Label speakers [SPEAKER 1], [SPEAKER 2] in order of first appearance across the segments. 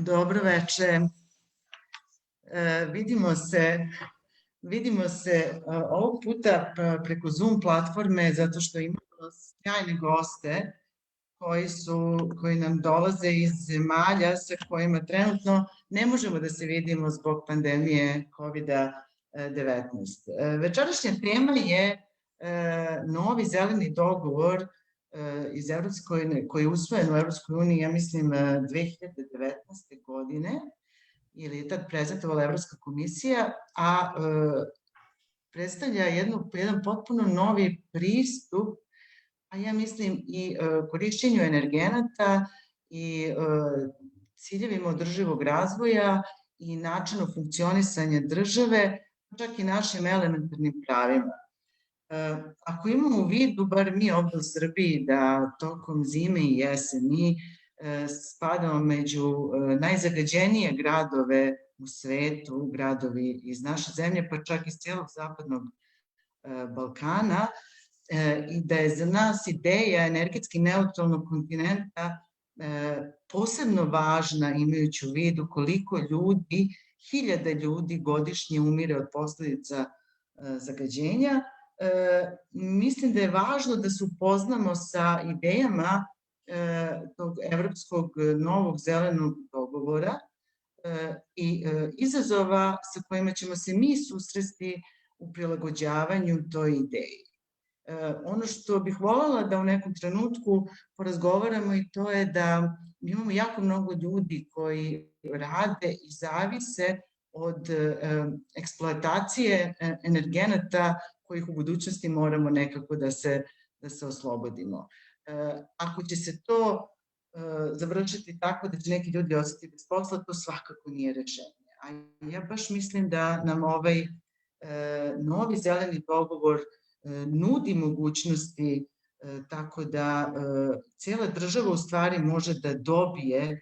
[SPEAKER 1] Dobro veče. Vidimo se ovog puta preko Zoom platforme zato što imamo sjajne goste koji nam dolaze iz zemalja sa kojima trenutno ne možemo da se vidimo zbog pandemije COVID-19. Večerašnja tema je novi zeleni dogovor iz koji je usvojen u Evropskoj uniji, ja mislim 2019. godine, ili je tad prezentovala Evropska komisija, a predstavlja jedan potpuno novi pristup, a ja mislim i korišćenju energenata i ciljevima održivog razvoja i načinu funkcionisanja države, čak i našim elementarnim pravima. Ako imamo u vidu, bar mi ovdje u Srbiji, da tokom zime i jeseni spadamo među najzagađenije gradove u svetu, gradovi iz naše zemlje, pa čak iz cijelog Zapadnog Balkana, i da je za nas ideja energetski neutralnog kontinenta posebno važna, imajući u vidu koliko ljudi, hiljada ljudi godišnje umire od posledica zagađenja. Mislim da je važno da se upoznamo sa idejama tog evropskog novog zelenog dogovora i izazova sa kojima ćemo se mi susresti u prilagođavanju toj ideji. Ono što bih voljela da u nekom trenutku porazgovaramo i to je da imamo jako mnogo ljudi koji rade i zavise od eksploatacije energenata kojih u budućnosti moramo nekako da se oslobodimo. Ako će se to završiti tako da će neki ljudi ostati bez posla, to svakako nije rešenje. A ja baš mislim da nam ovaj novi zeleni dogovor nudi mogućnosti tako da cijela država u stvari može da dobije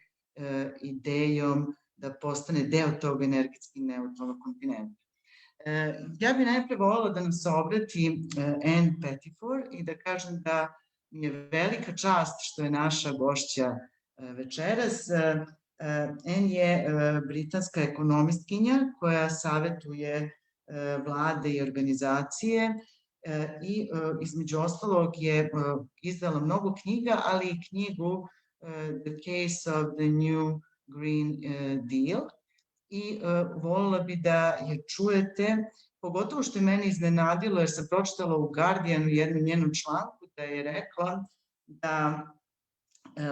[SPEAKER 1] idejom da postane deo tog energetski neutralnog kontinenta. Ja bih najprej voljela da nam se obrati Anne Pettifor i da kažem da mi je velika čast što je naša gošća večeras. Anne je britanska ekonomistkinja koja savetuje vlade i organizacije i između ostalog je izdala mnogo knjiga, ali i knjigu The Case of the New Green Deal. I voljela bi da je čujete, pogotovo što je mene iznenadilo jer sam pročitala u Guardianu jednom njenom članku da je rekla da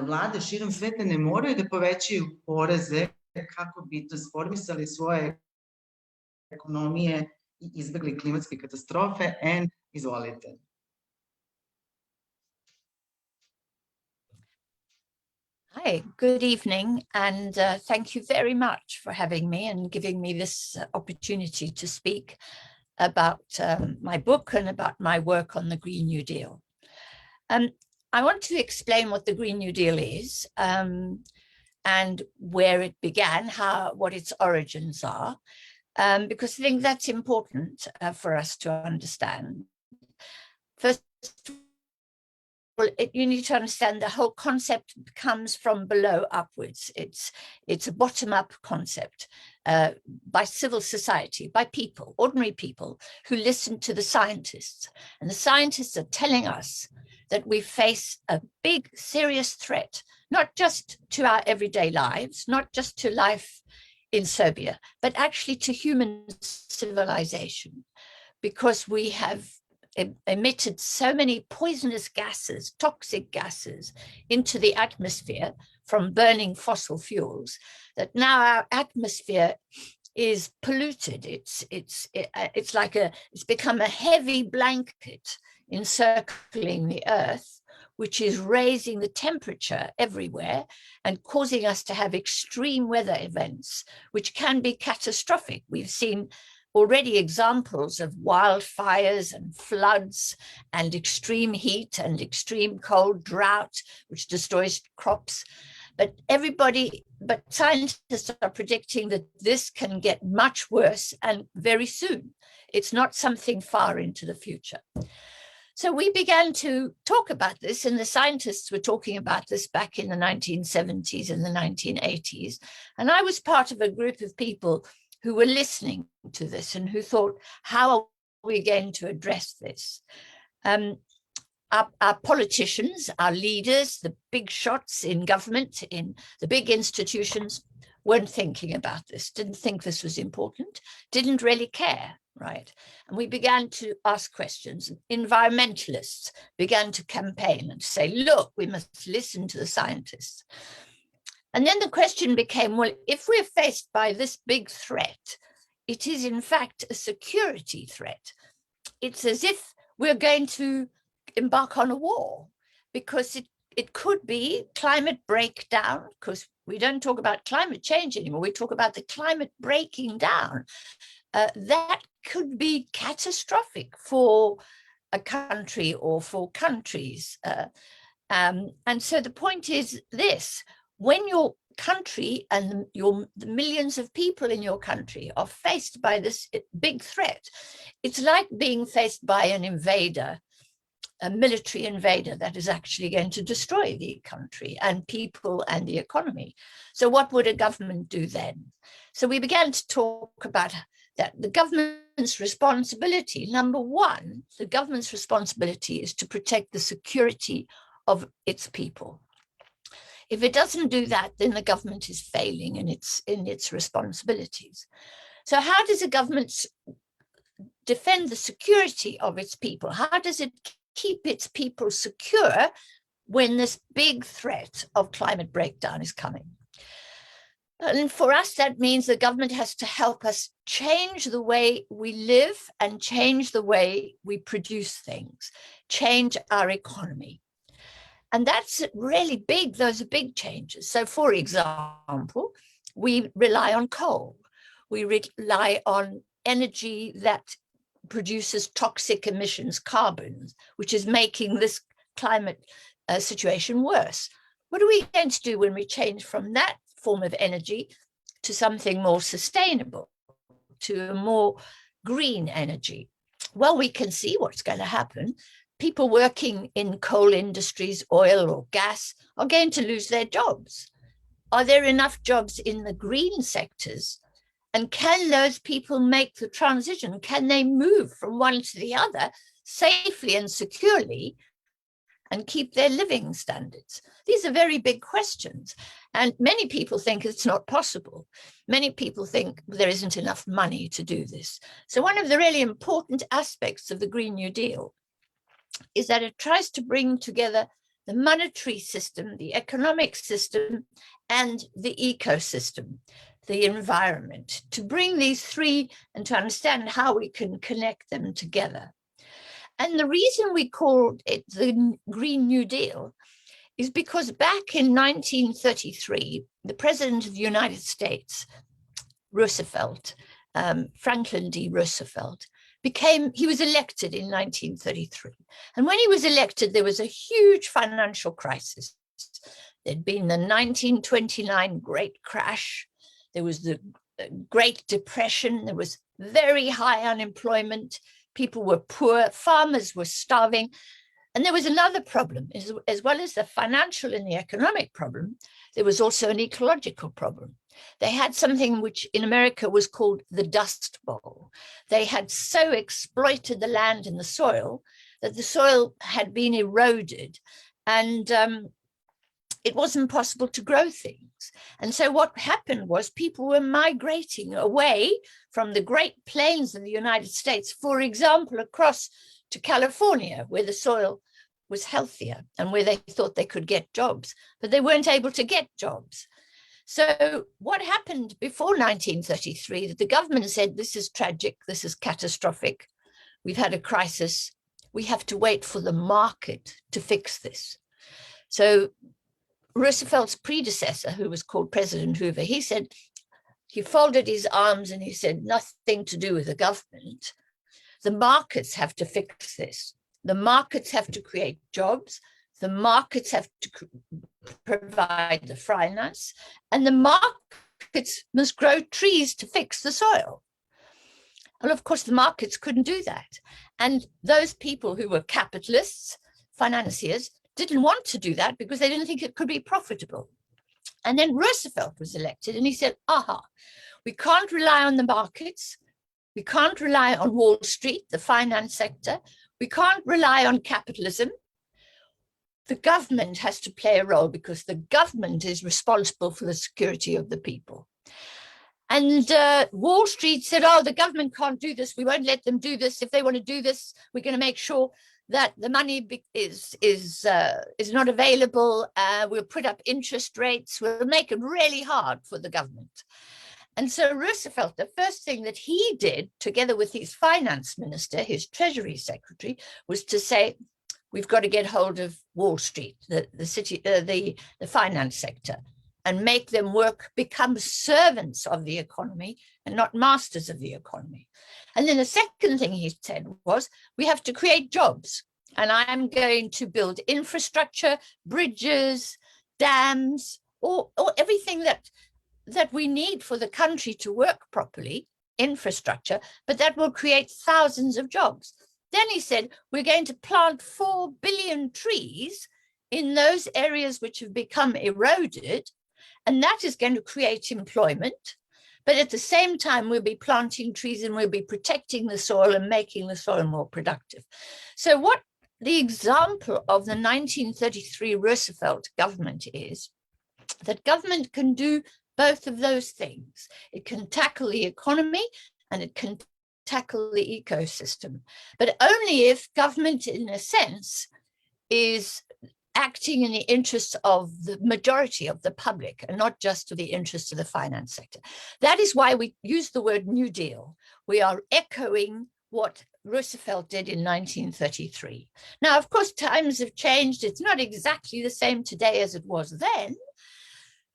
[SPEAKER 1] vlade širom sveta ne moraju da povećaju poreze kako bi transformisali svoje ekonomije i izbegli klimatske katastrofe. Anne, izvolite.
[SPEAKER 2] Hi, good evening, and thank you very much for having me and giving me this opportunity to speak about my book and about my work on the Green New Deal. I want to explain what the Green New Deal is and where it began, what its origins are, because I think that's important for us to understand. First, you need to understand the whole concept comes from below upwards. It's a bottom-up concept by civil society, by people, ordinary people who listen to the scientists. And the scientists are telling us that we face a big, serious threat, not just to our everyday lives, not just to life in Serbia, but actually to human civilization, because we have emitted so many poisonous gases, toxic gases into the atmosphere from burning fossil fuels that now our atmosphere is polluted. It's become a heavy blanket encircling the earth, which is raising the temperature everywhere and causing us to have extreme weather events, which can be catastrophic. We've seen already examples of wildfires and floods and extreme heat and extreme cold, drought, which destroys crops. But scientists are predicting that this can get much worse and very soon. It's not something far into the future. So we began to talk about this, and the scientists were talking about this back in the 1970s and the 1980s. And I was part of a group of people who were listening to this and who thought, how are we going to address this? Our politicians, our leaders, the big shots in government, in the big institutions, weren't thinking about this, didn't think this was important, didn't really care, right? And we began to ask questions. Environmentalists began to campaign and say, look, we must listen to the scientists. And then the question became, well, if we're faced by this big threat, it is in fact a security threat. It's as if we're going to embark on a war, because it could be climate breakdown, because we don't talk about climate change anymore, we talk about the climate breaking down. That could be catastrophic for a country or for countries. And so the point is this: when your country and the millions of people in your country are faced by this big threat, it's like being faced by an invader, a military invader that is actually going to destroy the country and people and the economy. So what would a government do then? So we began to talk about that the government's responsibility, number one, the government's responsibility is to protect the security of its people. If it doesn't do that, then the government is failing in its responsibilities. So how does a government defend the security of its people? How does it keep its people secure when this big threat of climate breakdown is coming? And for us, that means the government has to help us change the way we live and change the way we produce things, change our economy. And that's really big. Those are big changes. So, for example, we rely on coal. We rely on energy that produces toxic emissions, carbons, which is making this climate situation worse. What are we going to do when we change from that form of energy to something more sustainable, to a more green energy? Well, we can see what's going to happen. People working in coal industries, oil or gas, are going to lose their jobs. Are there enough jobs in the green sectors? And can those people make the transition? Can they move from one to the other safely and securely and keep their living standards? These are very big questions. And many people think it's not possible. Many people think there isn't enough money to do this. So one of the really important aspects of the Green New Deal is that it tries to bring together the monetary system, the economic system, and the ecosystem, the environment, to bring these three and to understand how we can connect them together. And the reason we called it the Green New Deal is because back in 1933, the President of the United States, Roosevelt, Franklin D. Roosevelt, he was elected in 1933. And when he was elected, there was a huge financial crisis. There'd been the 1929 Great Crash. There was the Great Depression. There was very high unemployment. People were poor. Farmers were starving. And there was another problem. As well as the financial and the economic problem, there was also an ecological problem. They had something which in America was called the Dust Bowl. They had so exploited the land and the soil that the soil had been eroded, and it wasn't possible to grow things. And so what happened was people were migrating away from the Great Plains of the United States, for example, across to California, where the soil was healthier and where they thought they could get jobs, but they weren't able to get jobs. So what happened before 1933, that the government said, this is tragic, this is catastrophic, we've had a crisis, we have to wait for the market to fix this. So Roosevelt's predecessor, who was called President Hoover, he said, he folded his arms and he said, nothing to do with the government. The markets have to fix this. The markets have to create jobs. The markets have to provide the finance, and the markets must grow trees to fix the soil. Well, of course, the markets couldn't do that. And those people who were capitalists, financiers, didn't want to do that because they didn't think it could be profitable. And then Roosevelt was elected, and he said, aha, we can't rely on the markets. We can't rely on Wall Street, the finance sector. We can't rely on capitalism. The government has to play a role because the government is responsible for the security of the people. And Wall Street said, oh, the government can't do this. We won't let them do this. If they want to do this, we're going to make sure that the money is not available. We'll put up interest rates. We'll make it really hard for the government. And so Roosevelt, the first thing that he did, together with his finance minister, his treasury secretary, was to say, we've got to get hold of Wall Street, the finance sector, and make them work, become servants of the economy and not masters of the economy. And then the second thing he said was, we have to create jobs. And I'm going to build infrastructure, bridges, dams, or everything that we need for the country to work properly, infrastructure, but that will create thousands of jobs. Then he said, we're going to plant 4 billion trees in those areas which have become eroded, and that is going to create employment. But at the same time, we'll be planting trees and we'll be protecting the soil and making the soil more productive. So what the example of the 1933 Roosevelt government is, that government can do both of those things. It can tackle the economy and it can tackle the ecosystem, but only if government, in a sense, is acting in the interests of the majority of the public and not just of the interests of the finance sector. That is why we use the word New Deal. We are echoing what Roosevelt did in 1933. Now, of course, times have changed. It's not exactly the same today as it was then,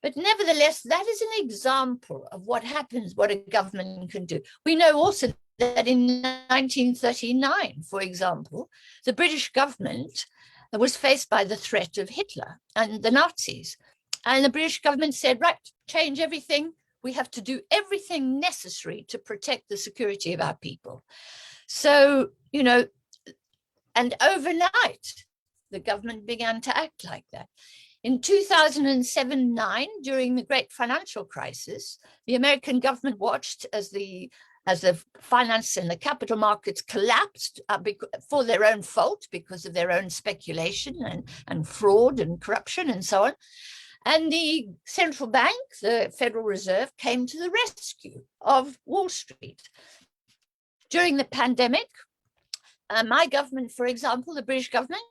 [SPEAKER 2] but nevertheless, that is an example of what happens, what a government can do. We know also that in 1939, for example, the British government was faced by the threat of Hitler and the Nazis. And the British government said, right, change everything. We have to do everything necessary to protect the security of our people. So, you know, and overnight, the government began to act like that. In 2007-9, during the great financial crisis, the American government watched as the finance and the capital markets collapsed for their own fault, because of their own speculation and fraud and corruption and so on. And the central bank, the Federal Reserve, came to the rescue of Wall Street. During the pandemic, my government, for example, the British government,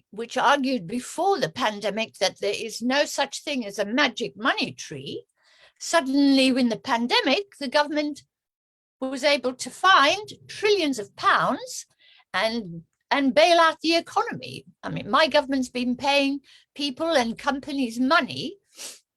[SPEAKER 2] which argued before the pandemic that there is no such thing as a magic money tree, suddenly in the pandemic, the government was able to find trillions of pounds and bail out the economy. I mean, my government's been paying people and companies money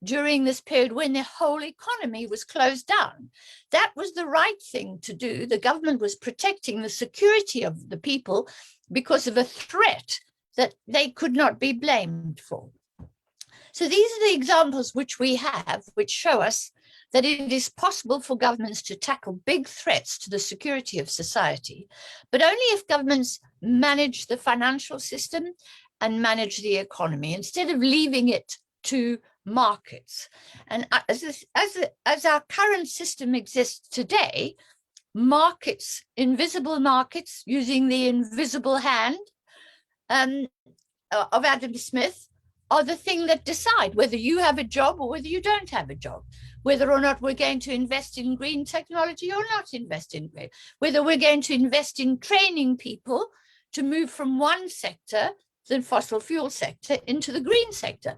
[SPEAKER 2] during this period when the whole economy was closed down. That was the right thing to do. The government was protecting the security of the people because of a threat that they could not be blamed for. So these are the examples which we have, which show us that it is possible for governments to tackle big threats to the security of society, but only if governments manage the financial system and manage the economy, instead of leaving it to markets. And as our current system exists today, markets, invisible markets, using the invisible hand of Adam Smith, are the thing that decide whether you have a job or whether you don't have a job, whether or not we're going to invest in green technology or not invest in green, whether we're going to invest in training people to move from one sector, the fossil fuel sector, into the green sector,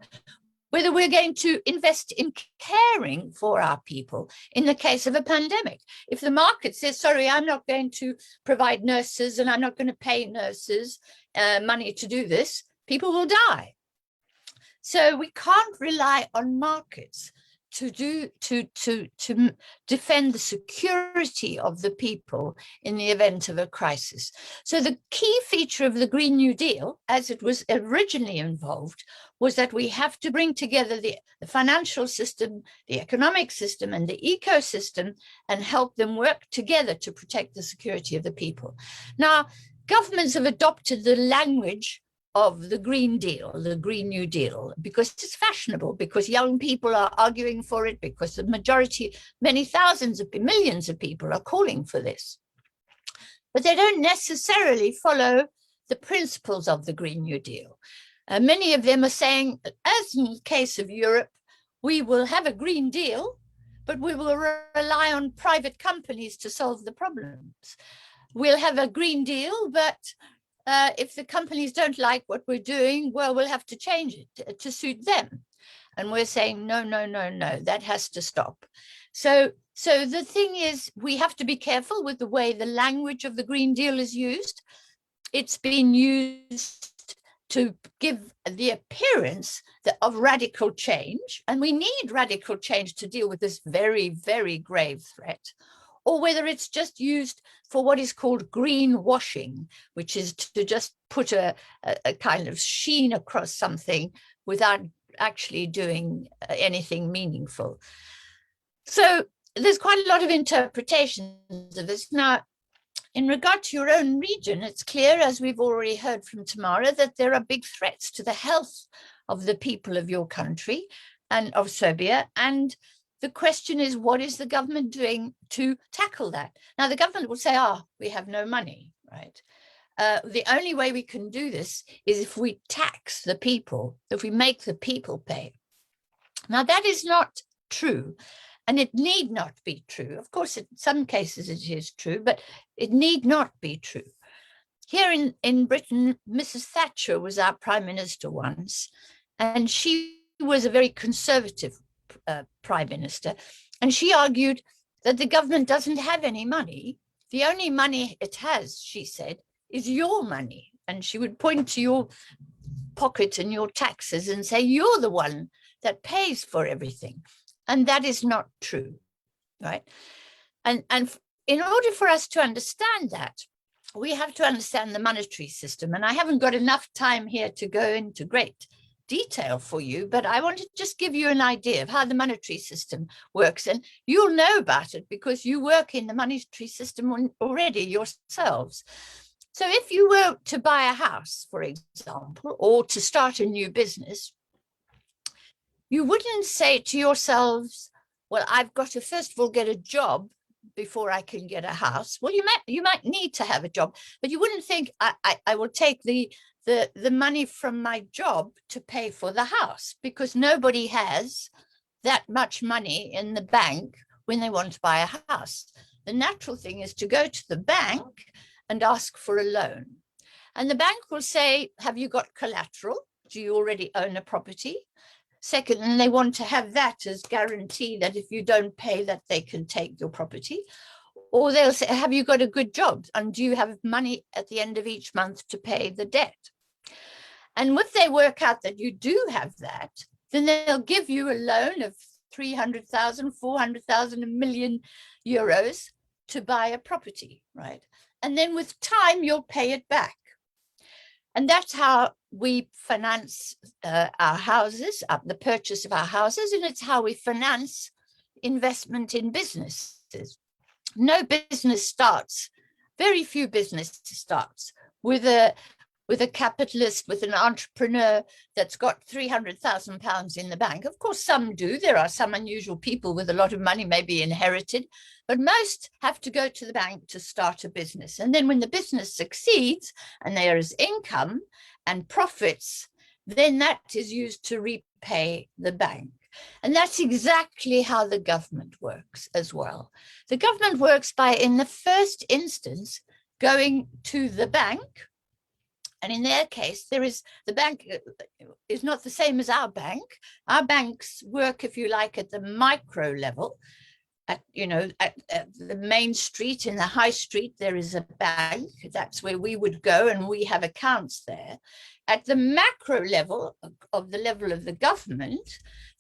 [SPEAKER 2] whether we're going to invest in caring for our people in the case of a pandemic. If the market says, sorry, I'm not going to provide nurses and I'm not going to pay nurses money to do this, people will die. So we can't rely on markets to defend the security of the people in the event of a crisis. So the key feature of the Green New Deal, as it was originally involved, was that we have to bring together the financial system, the economic system, and the ecosystem, and help them work together to protect the security of the people. Now, governments have adopted the language of the Green Deal, the Green New Deal, because it's fashionable, because young people are arguing for it, because the majority, many thousands of millions of people are calling for this. But they don't necessarily follow the principles of the Green New Deal. Many of them are saying, as in the case of Europe, we will have a Green Deal, but we will rely on private companies to solve the problems. We'll have a Green Deal, but if the companies don't like what we're doing, well, we'll have to change it to suit them. And we're saying, no, no, no, no, that has to stop. So the thing is, we have to be careful with the way the language of the Green Deal is used. It's been used to give the appearance of radical change, and we need radical change to deal with this very, very grave threat, or whether it's just used for what is called greenwashing, which is to just put a kind of sheen across something without actually doing anything meaningful. So there's quite a lot of interpretations of this. Now, in regard to your own region, it's clear, as we've already heard from Tamara, that there are big threats to the health of the people of your country and of Serbia. And the question is, what is the government doing to tackle that? Now, the government will say, we have no money, right? The only way we can do this is if we tax the people, if we make the people pay. Now, that is not true. And it need not be true. Of course, in some cases it is true, but it need not be true. Here in Britain, Mrs. Thatcher was our prime minister once, and she was a very conservative prime minister. And she argued that the government doesn't have any money. The only money it has, she said, is your money. And she would point to your pocket and your taxes and say, you're the one that pays for everything. And that is not true, right? And in order for us to understand that, we have to understand the monetary system. And I haven't got enough time here to go into great detail for you, but I want to just give you an idea of how the monetary system works. And you'll know about it because you work in the monetary system already yourselves. So if you were to buy a house, for example, or to start a new business, you wouldn't say to yourselves, well, I've got to first of all get a job before I can get a house. Well, you might need to have a job, but you wouldn't think I will take the money from my job to pay for the house, because nobody has that much money in the bank when they want to buy a house. The natural thing is to go to the bank and ask for a loan. And the bank will say, have you got collateral? Do you already own a property? Second, and they want to have that as guarantee that if you don't pay, that they can take your property. Or they'll say, have you got a good job? And do you have money at the end of each month to pay the debt? And if they work out that you do have that, then they'll give you a loan of 300,000, 400,000, €1 million to buy a property, right? And then with time, you'll pay it back. And that's how we finance our houses, the purchase of our houses, and it's how we finance investment in businesses. No business starts, very few businesses starts with a capitalist, with an entrepreneur that's got £300,000 in the bank. Of course, some do. There are some unusual people with a lot of money, maybe inherited, but most have to go to the bank to start a business. And then when the business succeeds and there is income and profits, then that is used to repay the bank. And that's exactly how the government works as well. The government works by, in the first instance, going to the bank. And in their case, the bank is not the same as our bank. Our banks work, if you like, at the micro level. at the main street, in the high street, there is a bank. That's where we would go, and we have accounts there. At the macro level, of the level of the government,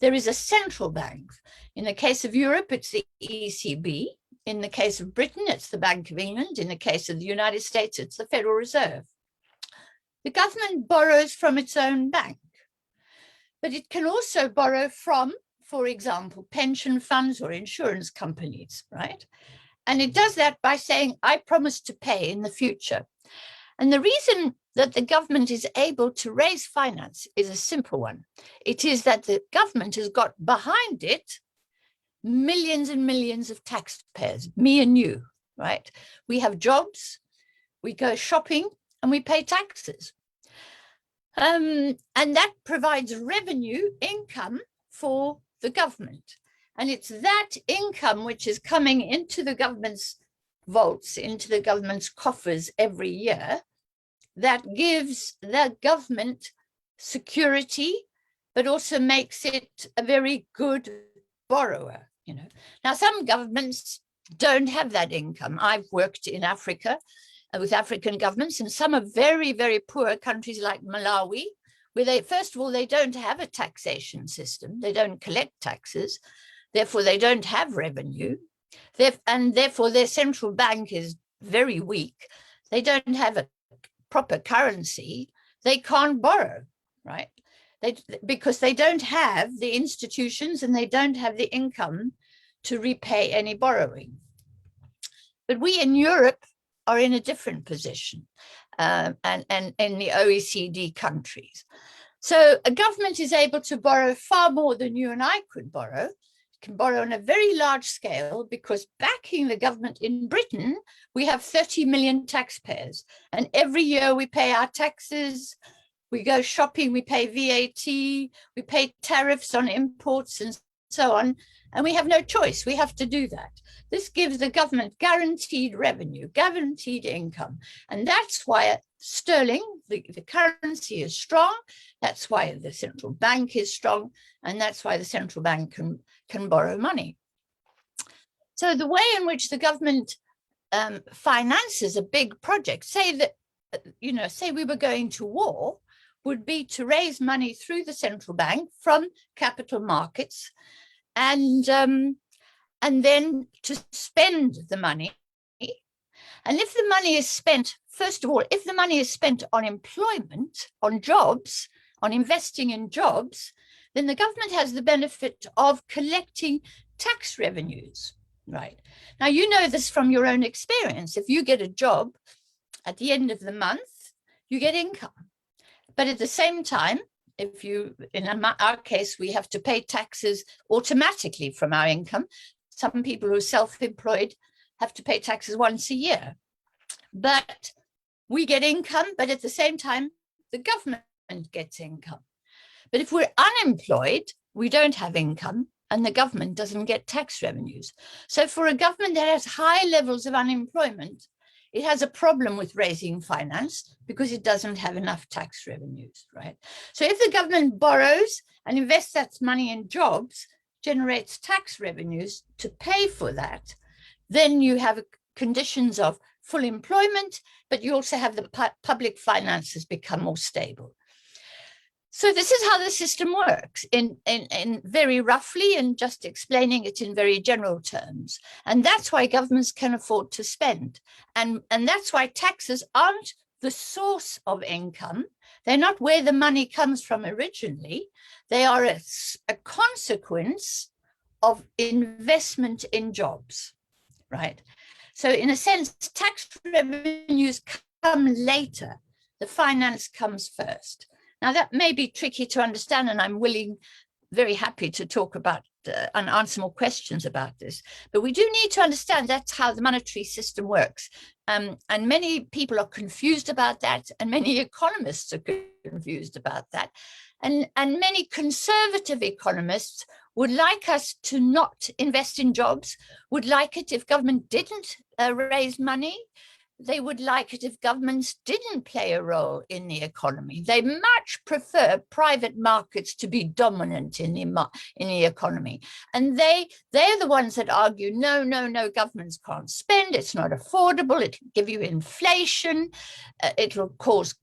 [SPEAKER 2] there is a central bank. In the case of Europe, it's the ECB. In the case of Britain, it's the Bank of England. In the case of the United States, it's the Federal Reserve. The government borrows from its own bank, but it can also borrow from, for example, pension funds or insurance companies, right? And it does that by saying, I promise to pay in the future. And the reason that the government is able to raise finance is a simple one. It is that the government has got behind it millions and millions of taxpayers, me and you, right? We have jobs, we go shopping, and we pay taxes. And that provides revenue, income for the government. And it's that income which is coming into the government's vaults, into the government's coffers every year, that gives the government security, but also makes it a very good borrower. Now, some governments don't have that income. I've worked in Africa with African governments, and some are very, very poor countries like Malawi, where they, first of all, they don't have a taxation system. They don't collect taxes. Therefore, they don't have revenue. And therefore, their central bank is very weak. They don't have a proper currency. They can't borrow, right? Because they don't have the institutions and they don't have the income to repay any borrowing. But we in Europe are in a different position, and in the OECD countries. So a government is able to borrow far more than you and I could borrow. It can borrow on a very large scale, because backing the government in Britain, we have 30 million taxpayers. And every year we pay our taxes, we go shopping, we pay VAT, we pay tariffs on imports and so on. And we have no choice. We have to do that. This gives the government guaranteed revenue, guaranteed income. And that's why sterling, the currency, is strong. That's why the central bank is strong. And that's why the central bank can borrow money. So the way in which the government finances a big project, say we were going to war, would be to raise money through the central bank from capital markets, and then to spend the money. And if the money is spent, first of all, if the money is spent on employment, on jobs, on investing in jobs, then the government has the benefit of collecting tax revenues, right? Now, you know this from your own experience. If you get a job at the end of the month, you get income. But at the same time, if you, in our case, we have to pay taxes automatically from our income. Some people who are self-employed have to pay taxes once a year. But we get income, but at the same time, the government gets income. But if we're unemployed, we don't have income, and the government doesn't get tax revenues. So for a government that has high levels of unemployment, it has a problem with raising finance because it doesn't have enough tax revenues, right? So if the government borrows and invests that money in jobs, generates tax revenues to pay for that, then you have conditions of full employment, but you also have the public finances become more stable. So this is how the system works, in very roughly, and just explaining it in very general terms. And that's why governments can afford to spend. And that's why taxes aren't the source of income. They're not where the money comes from originally. They are a consequence of investment in jobs, right? So in a sense, tax revenues come later. The finance comes first. Now, that may be tricky to understand, and I'm very happy to talk about and answer more questions about this. But we do need to understand that's how the monetary system works. And many people are confused about that, and many economists are confused about that. And many conservative economists would like us to not invest in jobs, would like it if government didn't raise money, they would like it if governments didn't play a role in the economy. They much prefer private markets to be dominant in the economy. And they're the ones that argue, no, governments can't spend, it's not affordable, it'll give you inflation, it'll cause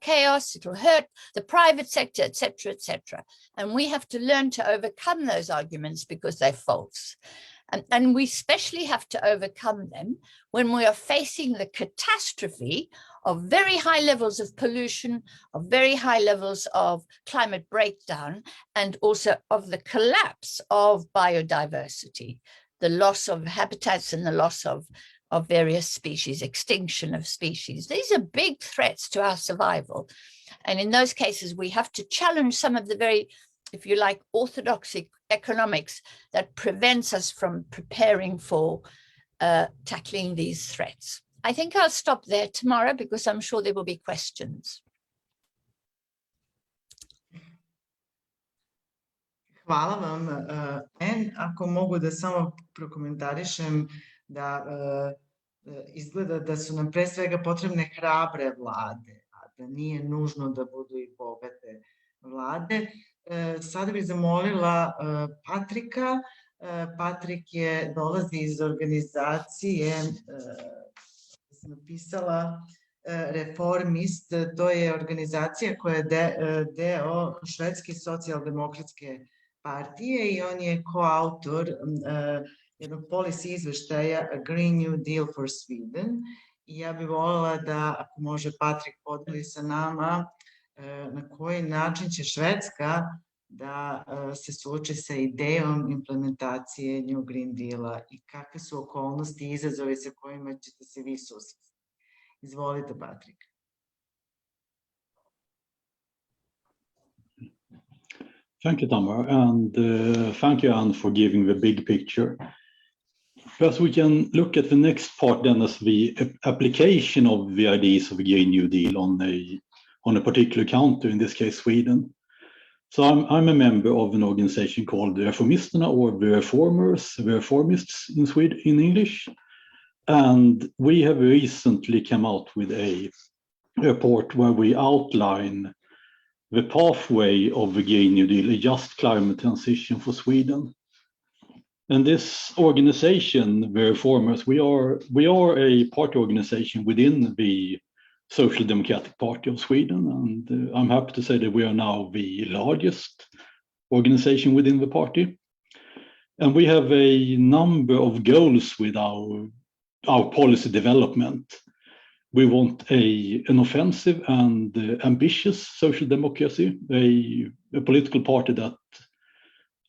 [SPEAKER 2] chaos, it'll hurt the private sector, etc., etc. And we have to learn to overcome those arguments because they're false. And we especially have to overcome them when we are facing the catastrophe of very high levels of pollution, of very high levels of climate breakdown, and also of the collapse of biodiversity, the loss of habitats and the loss of various species, extinction of species. These are big threats to our survival. And in those cases, we have to challenge some of the very, if you like, orthodox economics that prevents us from preparing for tackling these threats. I think I'll stop there, Tamara, because I'm sure there will be questions.
[SPEAKER 1] Hvala vam. Ako mogu da samo prokomentarišem da izgleda da su nam pre svega potrebne hrabre vlade, a da nije nužno da budu i bogate vlade. Sada bih zamolila Patrika. Patrik dolazi iz organizacije, sam napisala, Reformist. To je organizacija koja je deo Švedske socijaldemokratske partije i on je koautor jednog policy izveštaja A Green New Deal for Sweden. I ja bih voljela da, ako može, Patrik podeli sa nama na koji način će Švedska da se suoči sa idejom implementacije New Green Deala i kakve su okolnosti i izazove sa kojima ćete se vi susresti. Izvolite, Patrik.
[SPEAKER 3] Thank you, Tamara, and thank you, Anne, for giving the big picture. Perhaps we can look at the next part then as the application of the ideas of the Green New Deal on a particular country, in this case, Sweden. So I'm a member of an organization called the Reformisterna, or the Reformers, the Reformists in Sweden, in English. And we have recently come out with a report where we outline the pathway of the Green New Deal, a just climate transition for Sweden. And this organization, the Reformers, we are a party organization within the Social Democratic Party of Sweden, and I'm happy to say that we are now the largest organization within the party. And we have a number of goals with our policy development. We want an offensive and ambitious social democracy, a political party that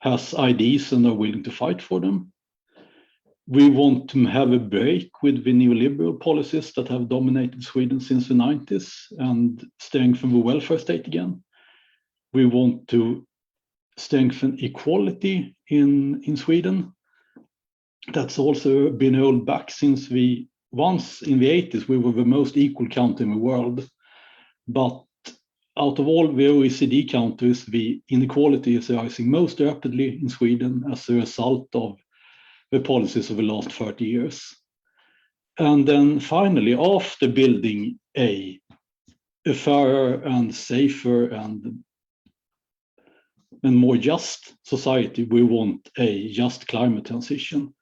[SPEAKER 3] has ideas and are willing to fight for them. We want to have a break with the neoliberal policies that have dominated Sweden since the 90s and strengthen the welfare state again. We want to strengthen equality in Sweden. That's also been held back since once in the 80s, we were the most equal country in the world. But out of all the OECD countries, the inequality is rising most rapidly in Sweden as a result of the policies of the last 30 years. And then finally, after building a fairer and safer and more just society, we want a just climate transition.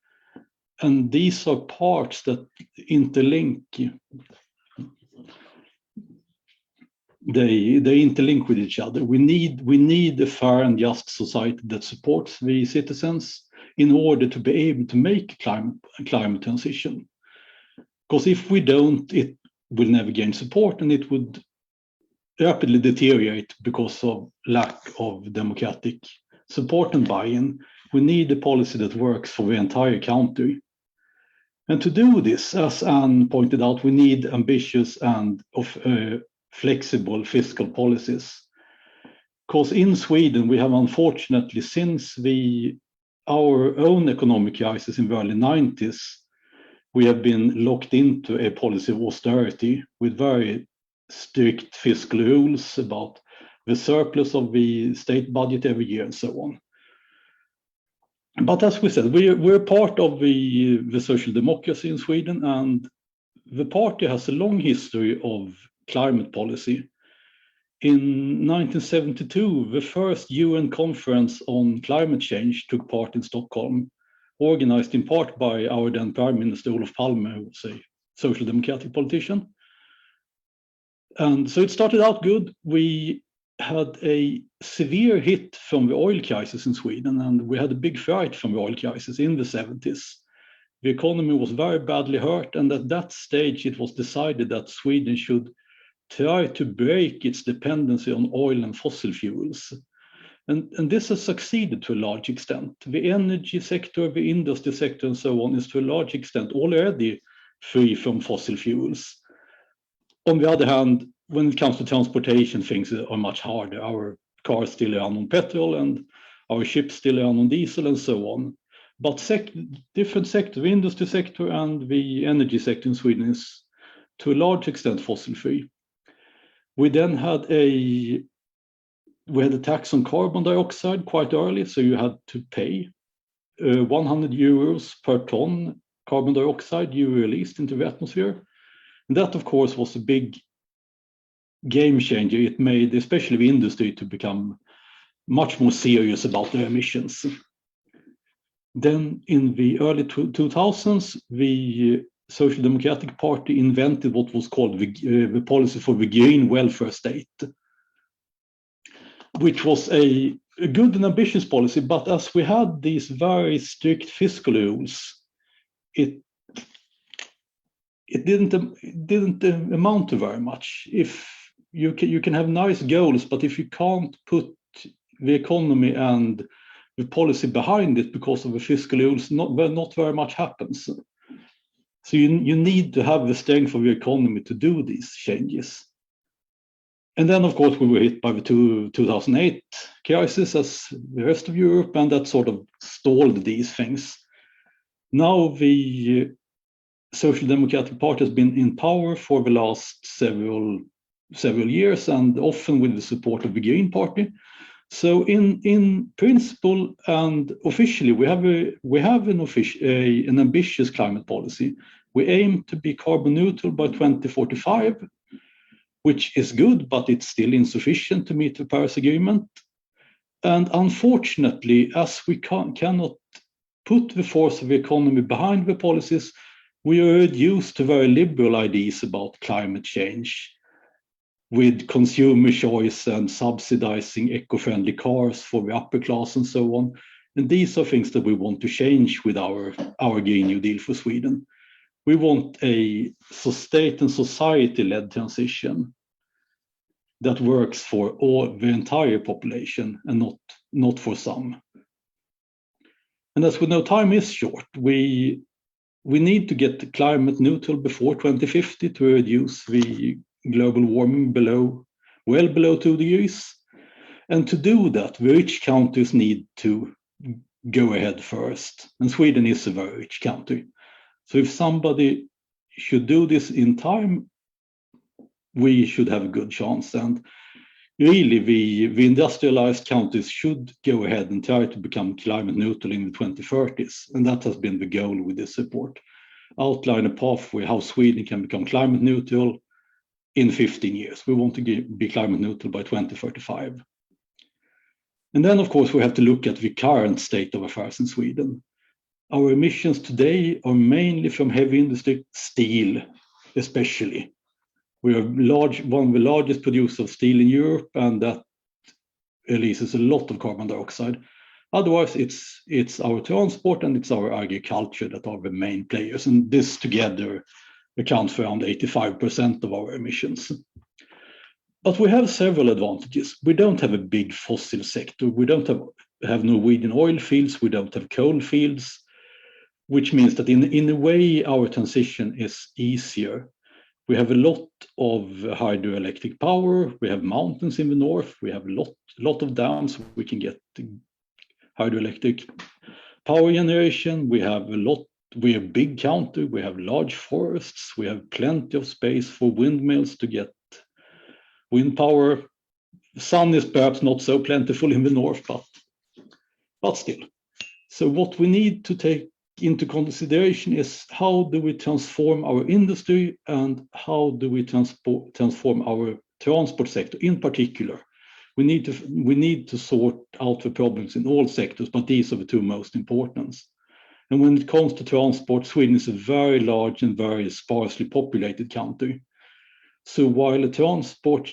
[SPEAKER 3] And these are parts that interlink. They interlink with each other. We need a fair and just society that supports the citizens in order to be able to make climate transition. Because if we don't, it will never gain support, and it would rapidly deteriorate because of lack of democratic support and buy-in. We need a policy that works for the entire country. And to do this, as Anne pointed out, we need ambitious and flexible fiscal policies. Because in Sweden, we have unfortunately, since our own economic crisis in the early 90s, we have been locked into a policy of austerity with very strict fiscal rules about the surplus of the state budget every year and so on. But as we said, we're part of the social democracy in Sweden, and the party has a long history of climate policy. In 1972, the first UN conference on climate change took part in Stockholm, organized in part by our then Prime Minister Olof Palme, who was a social democratic politician. And so it started out good. We had a severe hit from the oil crisis in Sweden, and we had a big fright from the oil crisis in the 70s. The economy was very badly hurt, and at that stage it was decided that Sweden should try to break its dependency on oil and fossil fuels. And this has succeeded to a large extent. The energy sector, the industry sector, and so on is to a large extent already free from fossil fuels. On the other hand, when it comes to transportation, things are much harder. Our cars still run on petrol and our ships still run on diesel and so on. But different sector, the industry sector and the energy sector in Sweden is to a large extent fossil free. We then had a tax on carbon dioxide quite early, so you had to pay 100 euros per ton carbon dioxide you released into the atmosphere. And that, of course, was a big game changer. It made especially the industry to become much more serious about their emissions. Then in the early 2000s, the Social Democratic Party invented what was called the policy for the green welfare state, which was a good and ambitious policy, but as we had these very strict fiscal rules, it didn't amount to very much. If you can have nice goals, but if you can't put the economy and the policy behind it because of the fiscal rules, not very much happens. So you need to have the strength of your economy to do these changes. And then, of course, we were hit by the 2008 crisis, as the rest of Europe, and that sort of stalled these things. Now the Social Democratic Party has been in power for the last several years, and often with the support of the Green Party. So in principle and officially, we have an ambitious climate policy. We aim to be carbon neutral by 2045, which is good, but it's still insufficient to meet the Paris Agreement. And unfortunately, as we cannot put the force of the economy behind the policies, we are reduced to very liberal ideas about climate change, with consumer choice and subsidizing eco-friendly cars for the upper class and so on. And these are things that we want to change with our Green New Deal for Sweden. We want a state and society-led transition that works for the entire population and not for some. And as we know, time is short. We need to get climate neutral before 2050 to reduce the global warming well below 2 degrees. And to do that, the rich countries need to go ahead first. And Sweden is a very rich country. So if somebody should do this in time, we should have a good chance. And really, the industrialized countries should go ahead and try to become climate neutral in the 2030s. And that has been the goal with this report. Outline a pathway how Sweden can become climate neutral in 15 years. We want to be climate neutral by 2035. And then, of course, we have to look at the current state of affairs in Sweden. Our emissions today are mainly from heavy industry, steel especially. We are one of the largest producers of steel in Europe, and that releases a lot of carbon dioxide. Otherwise, it's our transport and it's our agriculture that are the main players, and this together accounts for around 85% of our emissions. But we have several advantages. We don't have a big fossil sector. We don't have Norwegian oil fields. We don't have coal fields, which means that in a way our transition is easier. We have a lot of hydroelectric power. We have mountains in the north. We have a lot of dams. We can get hydroelectric power generation. We're a big country. We have large forests. We have plenty of space for windmills to get wind power. Sun is perhaps not so plentiful in the north, but still. So what we need to into consideration is how do we transform our industry and how do we transform our transport sector in particular. We need to sort out the problems in all sectors, but these are the two most important. And when it comes to transport, Sweden is a very large and very sparsely populated country. So while a transport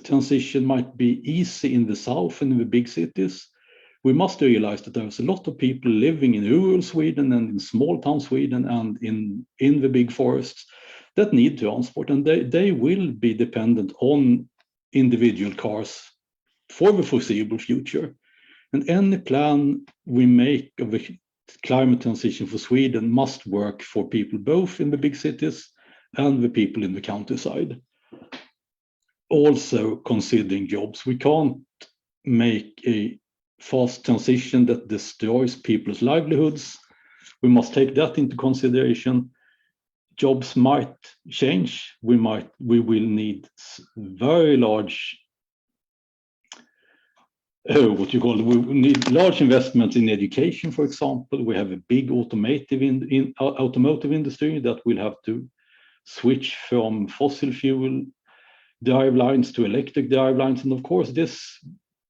[SPEAKER 3] transition might be easy in the south and in the big cities, we must realize that there's a lot of people living in rural Sweden and in small town Sweden and in the big forests that need transport, and they will be dependent on individual cars for the foreseeable future. And any plan we make of the climate transition for Sweden must work for people both in the big cities and the people in the countryside. Also considering jobs, we can't make a fast transition that destroys people's livelihoods. We must take that into consideration. Jobs might change. We will need very large, we need large investments in education, for example. We have a big automotive industry that will have to switch from fossil fuel drive lines to electric drive lines. And of course, this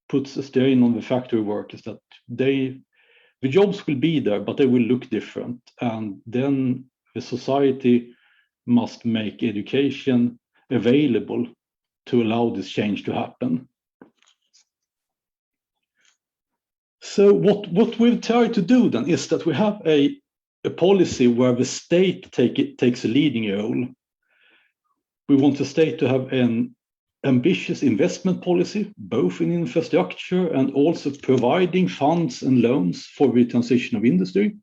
[SPEAKER 3] puts a strain on the factory workers that the jobs will be there, but they will look different. And then the society must make education available to allow this change to happen. So what we've tried to do then is that we have a policy where the state takes a leading role. We want the state to have an ambitious investment policy, both in infrastructure and also providing funds and loans for the transition of industry.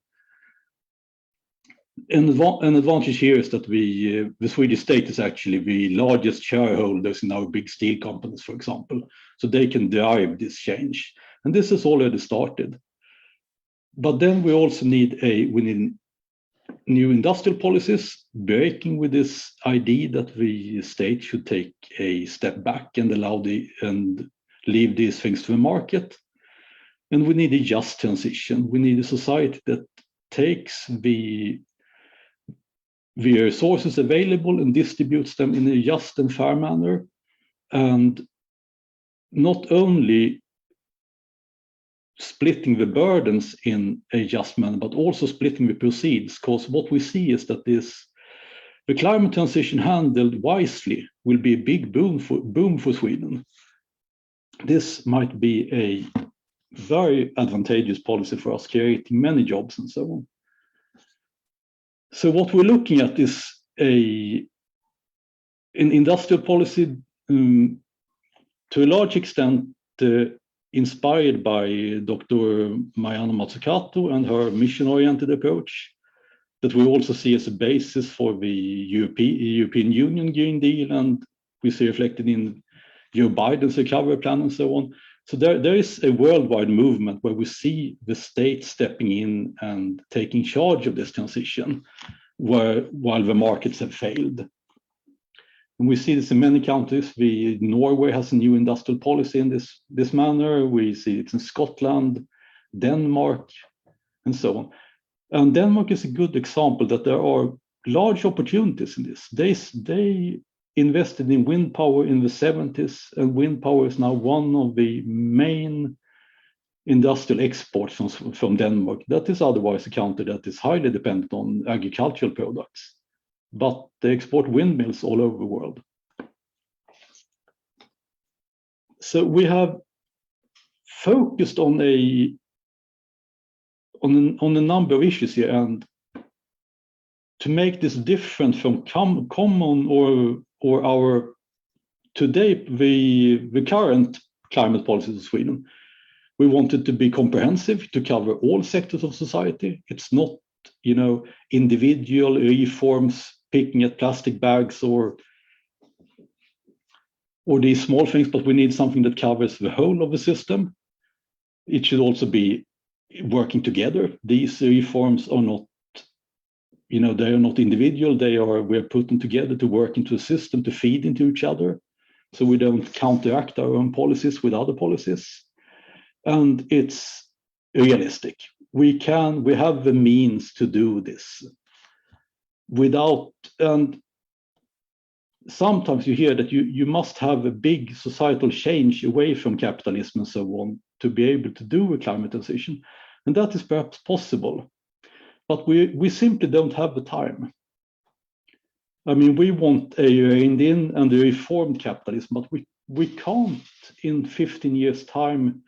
[SPEAKER 3] And an advantage here is that the Swedish state is actually the largest shareholders in our big steel companies, for example, so they can drive this change. And this has already started. But then we also need new industrial policies, breaking with this idea that the state should take a step back and leave these things to the market. And we need a just transition. We need a society that takes the resources available and distributes them in a just and fair manner, and not only splitting the burdens in a just manner, but also splitting the proceeds, because what we see is that the climate transition handled wisely will be a big boom for Sweden. This might be a very advantageous policy for us, creating many jobs and so on. So what we're looking at is an industrial policy to a large extent inspired by Dr. Mariana Mazzucato and her mission-oriented approach that we also see as a basis for the European Union Green Deal, and we see reflected in Joe Biden's recovery plan and so on. So there is a worldwide movement where we see the state stepping in and taking charge of this transition while the markets have failed. And we see this in many countries. Norway has a new industrial policy in this manner. We see it in Scotland, Denmark, and so on. And Denmark is a good example that there are large opportunities in this. They invested in wind power in the 70s, and wind power is now one of the main industrial exports from Denmark. That is otherwise a country that is highly dependent on agricultural products, but they export windmills all over the world. So we have focused on a number of issues here, and to make this different from common or our today the current climate policies of Sweden, we wanted to be comprehensive, to cover all sectors of society. It's not, individual reforms picking at plastic bags or these small things, but we need something that covers the whole of the system. It should also be working together. These reforms are not, they are not individual. We're putting together to work into a system to feed into each other, so we don't counteract our own policies with other policies. And it's realistic. we have the means to do this without, and sometimes you hear that you must have a big societal change away from capitalism and so on to be able to do a climate transition. And that is perhaps possible, but we simply don't have the time. I mean, we want a reined in and a reformed capitalism, but we can't in 15 years' time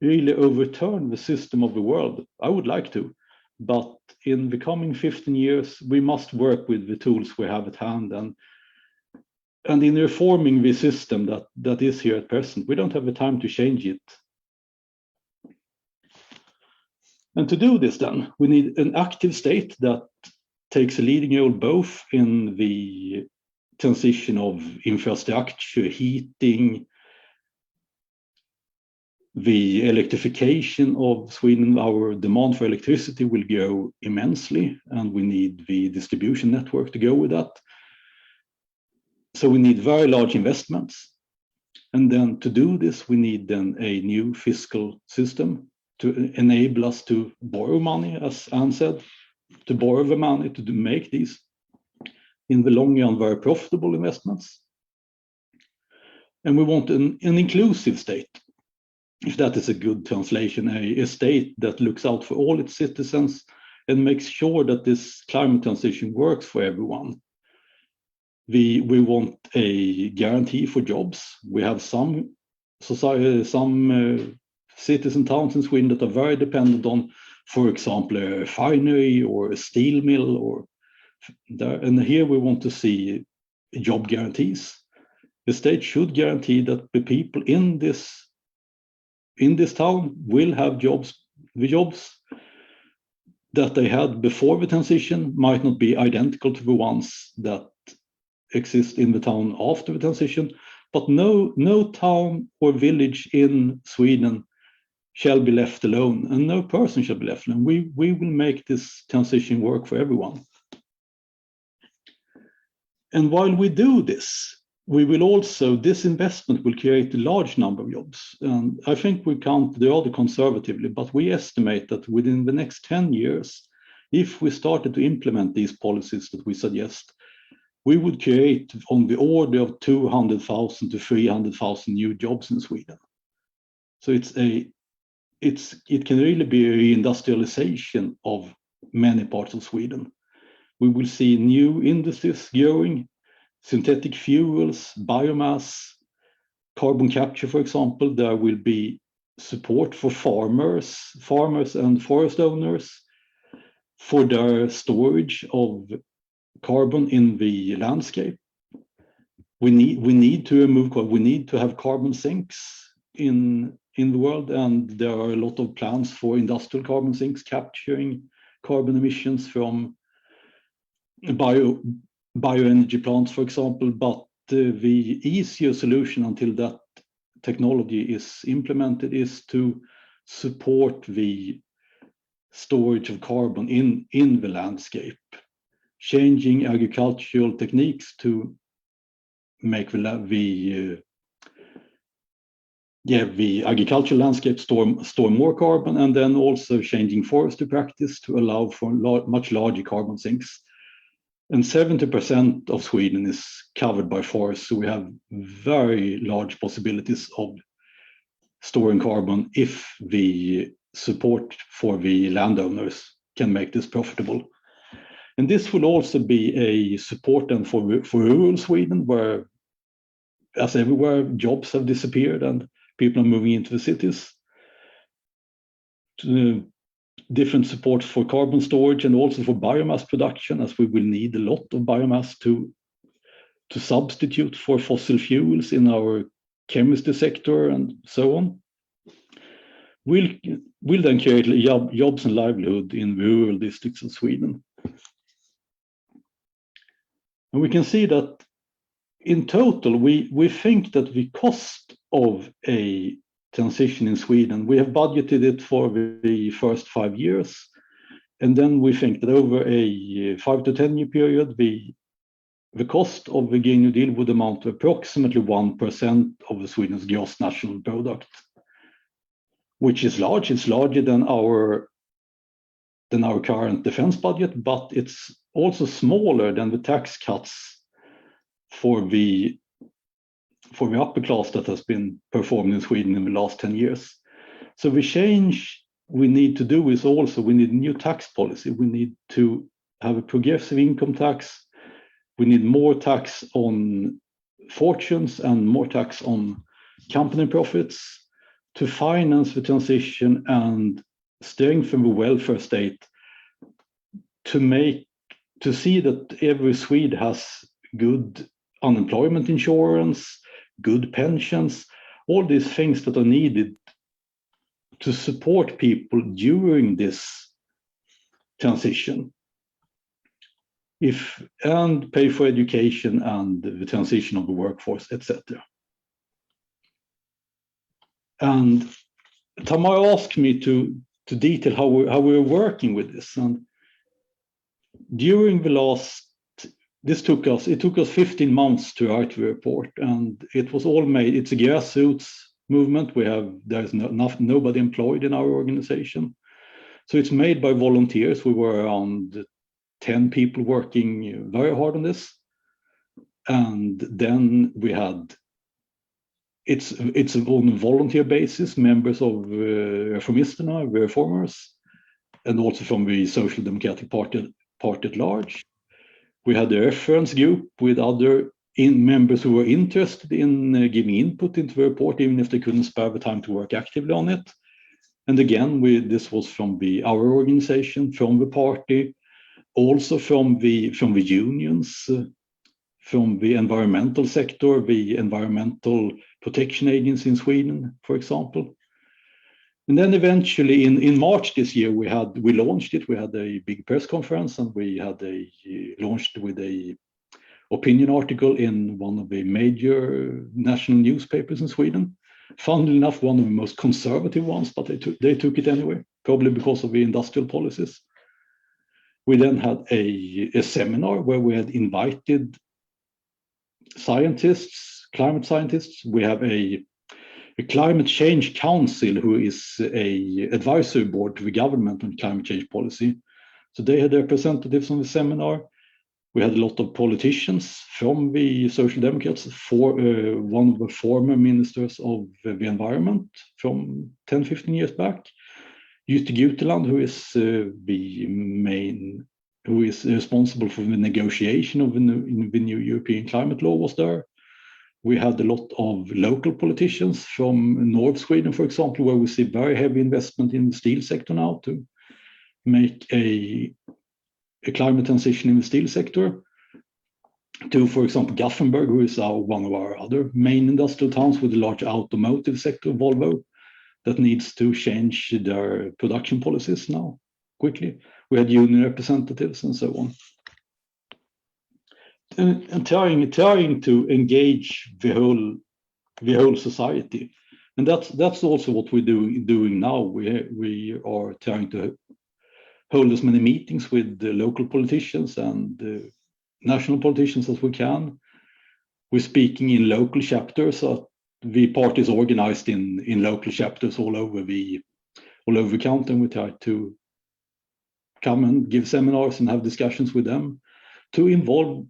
[SPEAKER 3] really overturn the system of the world. I would like to, but in the coming 15 years, we must work with the tools we have at hand, and in reforming the system that is here at present, we don't have the time to change it. And to do this then, we need an active state that takes a leading role both in the transition of infrastructure, heating, the electrification of Sweden. Our demand for electricity will grow immensely, and we need the distribution network to go with that. So we need very large investments. And then to do this, we need then a new fiscal system to enable us to borrow money, as Anne said, to borrow the money to make these, in the long run, very profitable investments. And we want an inclusive state, if that is a good translation, a state that looks out for all its citizens and makes sure that this climate transition works for everyone. We want a guarantee for jobs. We have some cities and towns in Sweden that are very dependent on, for example, a refinery or a steel mill, and here we want to see job guarantees. The state should guarantee that the people in this town will have jobs. The jobs that they had before the transition might not be identical to the ones that exist in the town after the transition, but no town or village in Sweden shall be left alone, and no person shall be left alone. We will make this transition work for everyone. And while we do this, this investment will create a large number of jobs. And I think we count rather conservatively, but we estimate that within the next 10 years, if we started to implement these policies that we suggest, we would create on the order of 200,000 to 300,000 new jobs in Sweden. So it can really be a reindustrialization of many parts of Sweden. We will see new industries growing, synthetic fuels, biomass, carbon capture, for example. There will be support for farmers and forest owners for their storage of carbon in the landscape. We need to remove carbon. We need to have carbon sinks in the world, and there are a lot of plans for industrial carbon sinks capturing carbon emissions from bioenergy plants, for example. But the easier solution until that technology is implemented is to support the storage of carbon in the landscape, changing agricultural techniques to make the agricultural landscape store more carbon, and then also changing forestry practice to allow for much larger carbon sinks. And 70% of Sweden is covered by forests, so we have very large possibilities of storing carbon if the support for the landowners can make this profitable. And this will also be a support then for rural Sweden, where, as everywhere, jobs have disappeared and people are moving into the cities. Different supports for carbon storage and also for biomass production, as we will need a lot of biomass to substitute for fossil fuels in our chemistry sector and so on. We'll then create jobs and livelihood in rural districts of Sweden. And we can see that in total, we think that the cost of a transition in Sweden, we have budgeted it for the first 5 years. And then we think that over a 5 to 10 year period, the cost of the Green New Deal would amount to approximately 1% of Sweden's gross national product, which is large. It's larger than our than our current defense budget, but it's also smaller than the tax cuts for the upper class that has been performed in Sweden in the last 10 years. So the change we need to do is also, we need a new tax policy. We need to have a progressive income tax. We need more tax on fortunes and more tax on company profits to finance the transition and strengthen the welfare state, to see that every Swede has good unemployment insurance, good pensions, all these things that are needed to support people during this transition, and pay for education and the transition of the workforce, etc. And Tamara asked me to detail how we're working with this. And during the last, it took us 15 months to write the report, and it was all made, it's a grassroots movement. There's nobody employed in our organization. So it's made by volunteers. We were around 10 people working very hard on this. And then we had, it's on a volunteer basis, members of Reformisterna, the reformers, and also from the Social Democratic Party at large. We had a reference group with other members who were interested in giving input into the report, even if they couldn't spare the time to work actively on it. And again, this was from our organization, from the party, also from the unions, from the environmental sector, the Environmental Protection Agency in Sweden, for example. And then eventually in March this year, we launched it. We had a big press conference, and we had launched with a opinion article in one of the major national newspapers in Sweden. Funnily enough, one of the most conservative ones, but they took it anyway, probably because of the industrial policies. We then had a seminar where we had invited scientists, climate scientists. We have a climate change council who is a advisory board to the government on climate change policy. So they had representatives on the seminar. We had a lot of politicians from the Social Democrats, one of the former ministers of the environment from 10, 15 years back, Jytte Guteland, who is responsible for the negotiation of the new European climate law, was there. We had a lot of local politicians from North Sweden, for example, where we see very heavy investment in the steel sector now to make a climate transition in the steel sector. To, for example, Gothenburg, who is one of our other main industrial towns with a large automotive sector, Volvo, that needs to change their production policies now quickly. We had union representatives and so on. And trying to engage the whole society, and that's also what we're doing now. We are trying to hold as many meetings with the local politicians and national politicians as we can. We're speaking in local chapters. The party is organized in local chapters all over the county, and we try to come and give seminars and have discussions with them to involve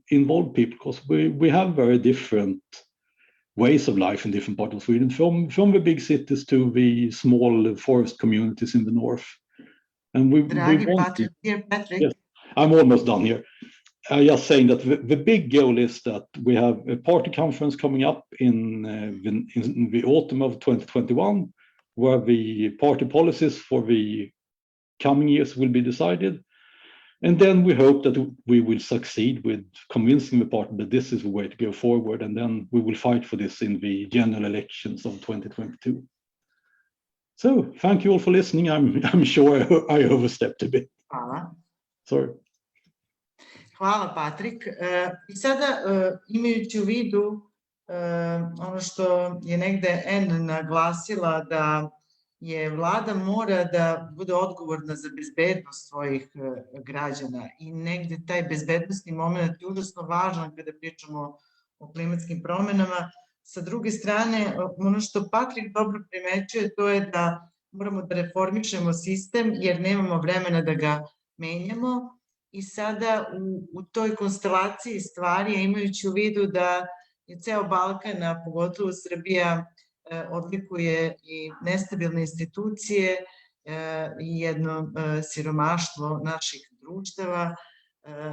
[SPEAKER 3] people, because we have very different ways of life in different parts of Sweden, from the big cities to the small forest communities in the north. And we want to,
[SPEAKER 1] Patrick.
[SPEAKER 3] yes, I'm almost done here. Just saying that the big goal is that we have a party conference coming up in the autumn of 2021, where the party policies for the coming years will be decided. And then we hope that we will succeed with convincing the party that this is the way to go forward. And then we will fight for this in the general elections of 2022. So thank you all for listening. I'm sure I overstepped a bit.
[SPEAKER 1] Hvala.
[SPEAKER 3] Sorry.
[SPEAKER 1] Hvala, Patrik. I sada, imajući u vidu ono što je negde N naglasila, da je vlada mora da bude odgovorna za bezbednost svojih građana, i negde taj bezbednosni moment je užasno važan kada pričamo o klimatskim promenama. Sa druge strane, ono što Patrik dobro primećuje, to je da moramo da reformišemo sistem jer nemamo vremena da ga menjamo i sada u toj konstelaciji stvari, imajući u vidu da je ceo Balkan, a pogotovo Srbija, odlikuje i nestabilne institucije i jedno siromaštvo naših društava,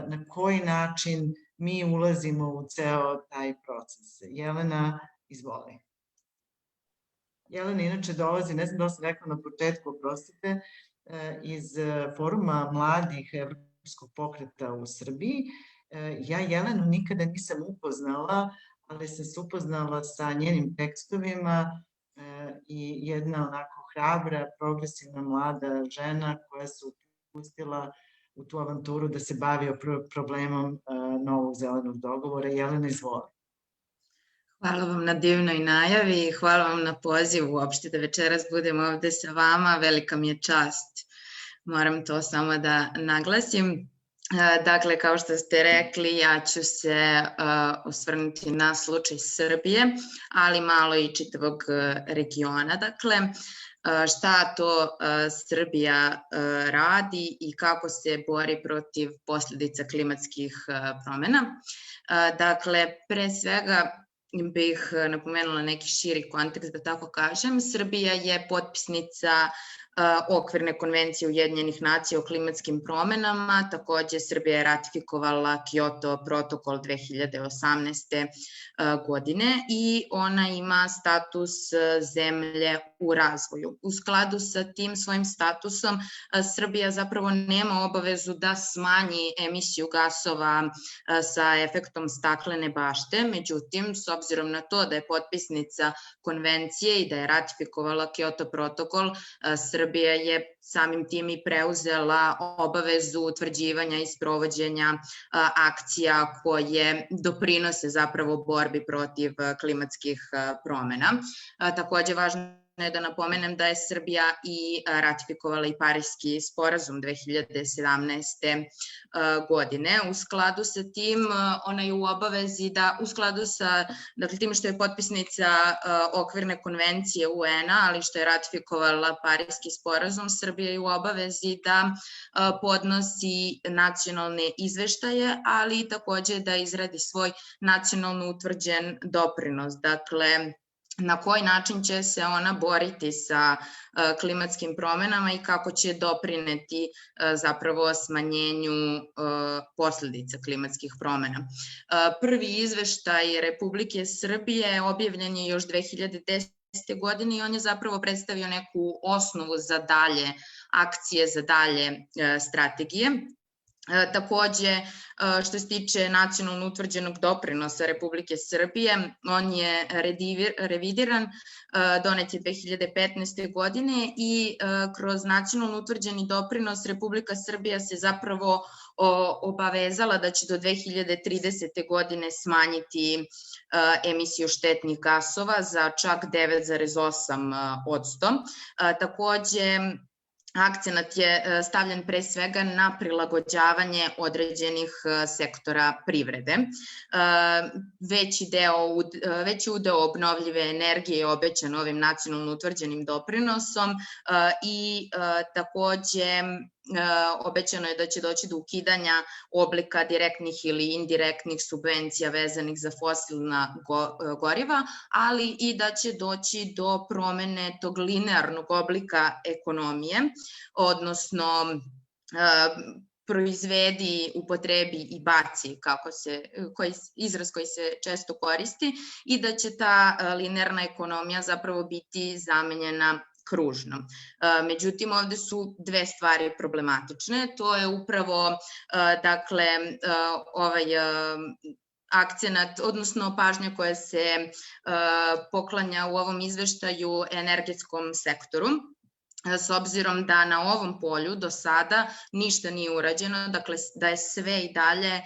[SPEAKER 1] na koji način mi ulazimo u ceo taj proces. Jelena, izvoli. Jelena inače dolazi, ne znam da li sam rekla na početku, oprostite, iz foruma mladih Evropskog pokreta u Srbiji. Ja Jelenu nikada nisam upoznala, ali sam se upoznala sa njenim tekstovima i jedna onako hrabra, progresivna mlada žena koja se upustila u tu avanturu da se bavi problemom novog zelenog dogovora. Jelena, izvoli.
[SPEAKER 4] Hvala vam na divnoj najavi i hvala vam na pozivu uopšte da večeras budem ovde sa vama. Velika mi je čast. Moram to samo da naglasim. Dakle, kao što ste rekli, ja ću se osvrnuti na slučaj Srbije, ali malo i čitavog regiona. Dakle, šta to Srbija radi i kako se bori protiv posledica klimatskih promena. Dakle, pre svega bih napomenula neki širi kontekst, da tako kažem. Srbija je potpisnica okvirne konvencije Ujedinjenih nacija o klimatskim promenama. Takođe, Srbija je ratifikovala Kyoto protokol 2018. godine i ona ima status zemlje u razvoju. U skladu sa tim svojim statusom, Srbija zapravo nema obavezu da smanji emisiju gasova sa efektom staklene bašte. Međutim, s obzirom na to da je potpisnica konvencije i da je ratifikovala Kyoto protokol, Srbija je samim tim i preuzela obavezu utvrđivanja i sprovođenja akcija koje doprinose zapravo borbi protiv klimatskih promena. Takođe, važno je da napomenem da je Srbija i ratifikovala i Pariski sporazum 2017. godine. U skladu sa tim, ona je u obavezi da, u skladu sa tim što je potpisnica okvirne konvencije UN-a, ali što je ratifikovala Pariski sporazum, Srbija je u obavezi da podnosi nacionalne izveštaje, ali takođe da izradi svoj nacionalno utvrđen doprinos. Dakle, na koji način će se ona boriti sa klimatskim promenama i kako će doprineti zapravo smanjenju posledica klimatskih promena. Prvi izveštaj Republike Srbije objavljen je još 2010. godine i on je zapravo predstavio neku osnovu za dalje akcije, za dalje strategije. Takođe, što se tiče nacionalno utvrđenog doprinosa Republike Srbije, on je revidiran, donet je 2015. godine i kroz nacionalno utvrđeni doprinos Republika Srbija se zapravo obavezala da će do 2030. godine smanjiti emisiju štetnih gasova za čak 9,8%. Takođe, akcenat je stavljen pre svega na prilagođavanje određenih sektora privrede. Veći udeo obnovljive energije je obećan ovim nacionalno utvrđenim doprinosom i takođe obećano je da će doći do ukidanja oblika direktnih ili indirektnih subvencija vezanih za fosilna goriva, ali i da će doći do promene tog linearnog oblika ekonomije, odnosno proizvedi, upotrebi i baci, izraz koji se često koristi, i da će ta linearna ekonomija zapravo biti zamenjena kružno. Međutim, ovde su dve stvari problematične. To je upravo, dakle, ovaj akcenat, odnosno pažnja koja se poklanja u ovom izveštaju energetskom sektoru, s obzirom da na ovom polju do sada ništa nije urađeno, dakle da je sve i dalje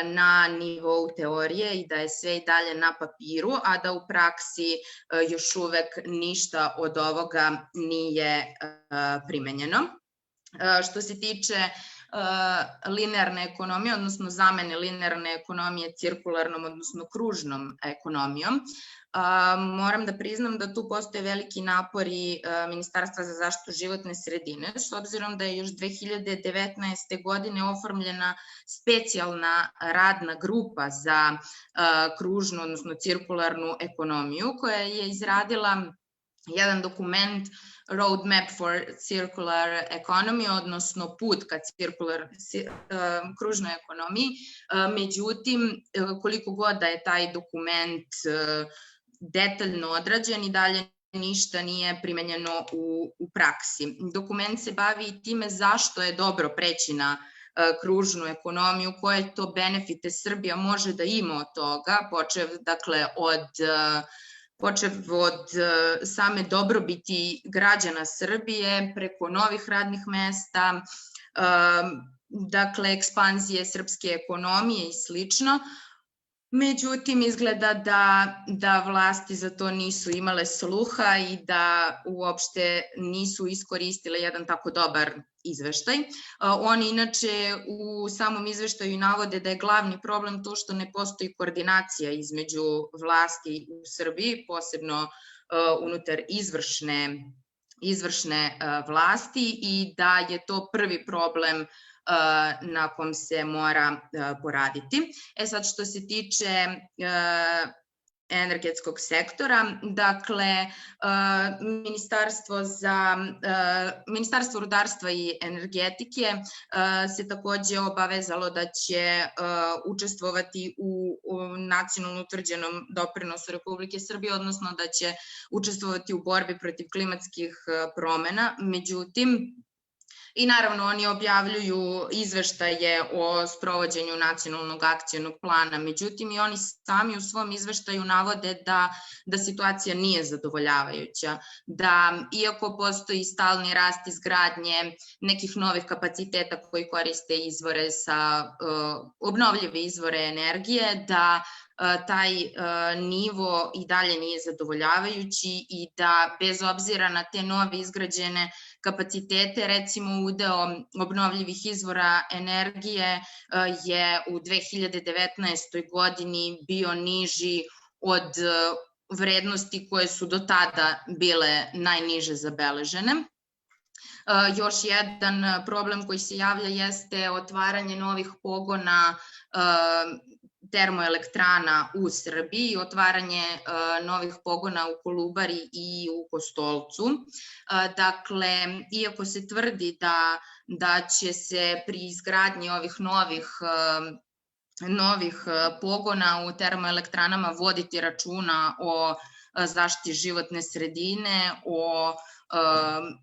[SPEAKER 4] na nivou teorije i da je sve i dalje na papiru, a da u praksi još uvek ništa od ovoga nije primenjeno. Što se tiče linearne ekonomije, odnosno zamene linearne ekonomije cirkularnom, odnosno kružnom ekonomijom. Moram da priznam da tu postoje veliki napori Ministarstva za zaštitu životne sredine, s obzirom da je još 2019. godine oformljena specijalna radna grupa za kružnu, odnosno cirkularnu ekonomiju, koja je izradila jedan dokument Roadmap for Circular Economy, odnosno put ka kružnoj ekonomiji. Međutim, koliko god da je taj dokument detaljno odrađen i dalje ništa nije primenjeno u praksi. Dokument se bavi time zašto je dobro preći na kružnu ekonomiju, koje to benefite Srbija može da ima od toga, počev od same dobrobiti građana Srbije, preko novih radnih mesta, dakle ekspanzije srpske ekonomije i slično. Međutim, izgleda da vlasti za to nisu imale sluha i da uopšte nisu iskoristile jedan tako dobar izveštaj. Oni inače u samom izveštaju navode da je glavni problem to što ne postoji koordinacija između vlasti u Srbiji, posebno unutar izvršne vlasti, i da je to prvi problem na kom se mora poraditi. Sad, što se tiče energetskog sektora, dakle, Ministarstvo rudarstva i energetike se takođe obavezalo da će učestvovati u nacionalno utvrđenom doprinosu Republike Srbije, odnosno da će učestvovati u borbi protiv klimatskih promena. Međutim, i naravno oni objavljuju izveštaje o sprovođenju nacionalnog akcionog plana, međutim i oni sami u svom izveštaju navode da situacija nije zadovoljavajuća, da iako postoji stalni rast izgradnje nekih novih kapaciteta koji koriste obnovljive izvore energije, da taj nivo i dalje nije zadovoljavajući i da bez obzira na te nove izgrađene kapacitete, recimo udeo obnovljivih izvora energije je u 2019. godini bio niži od vrednosti koje su do tada bile najniže zabeležene. Još jedan problem koji se javlja jeste otvaranje novih pogona termoelektrana u Srbiji, otvaranje novih pogona u Kolubari i u Kostolcu. Dakle, iako se tvrdi da će se pri izgradnji ovih novih pogona u termoelektranama voditi računa o zaštiti životne sredine, o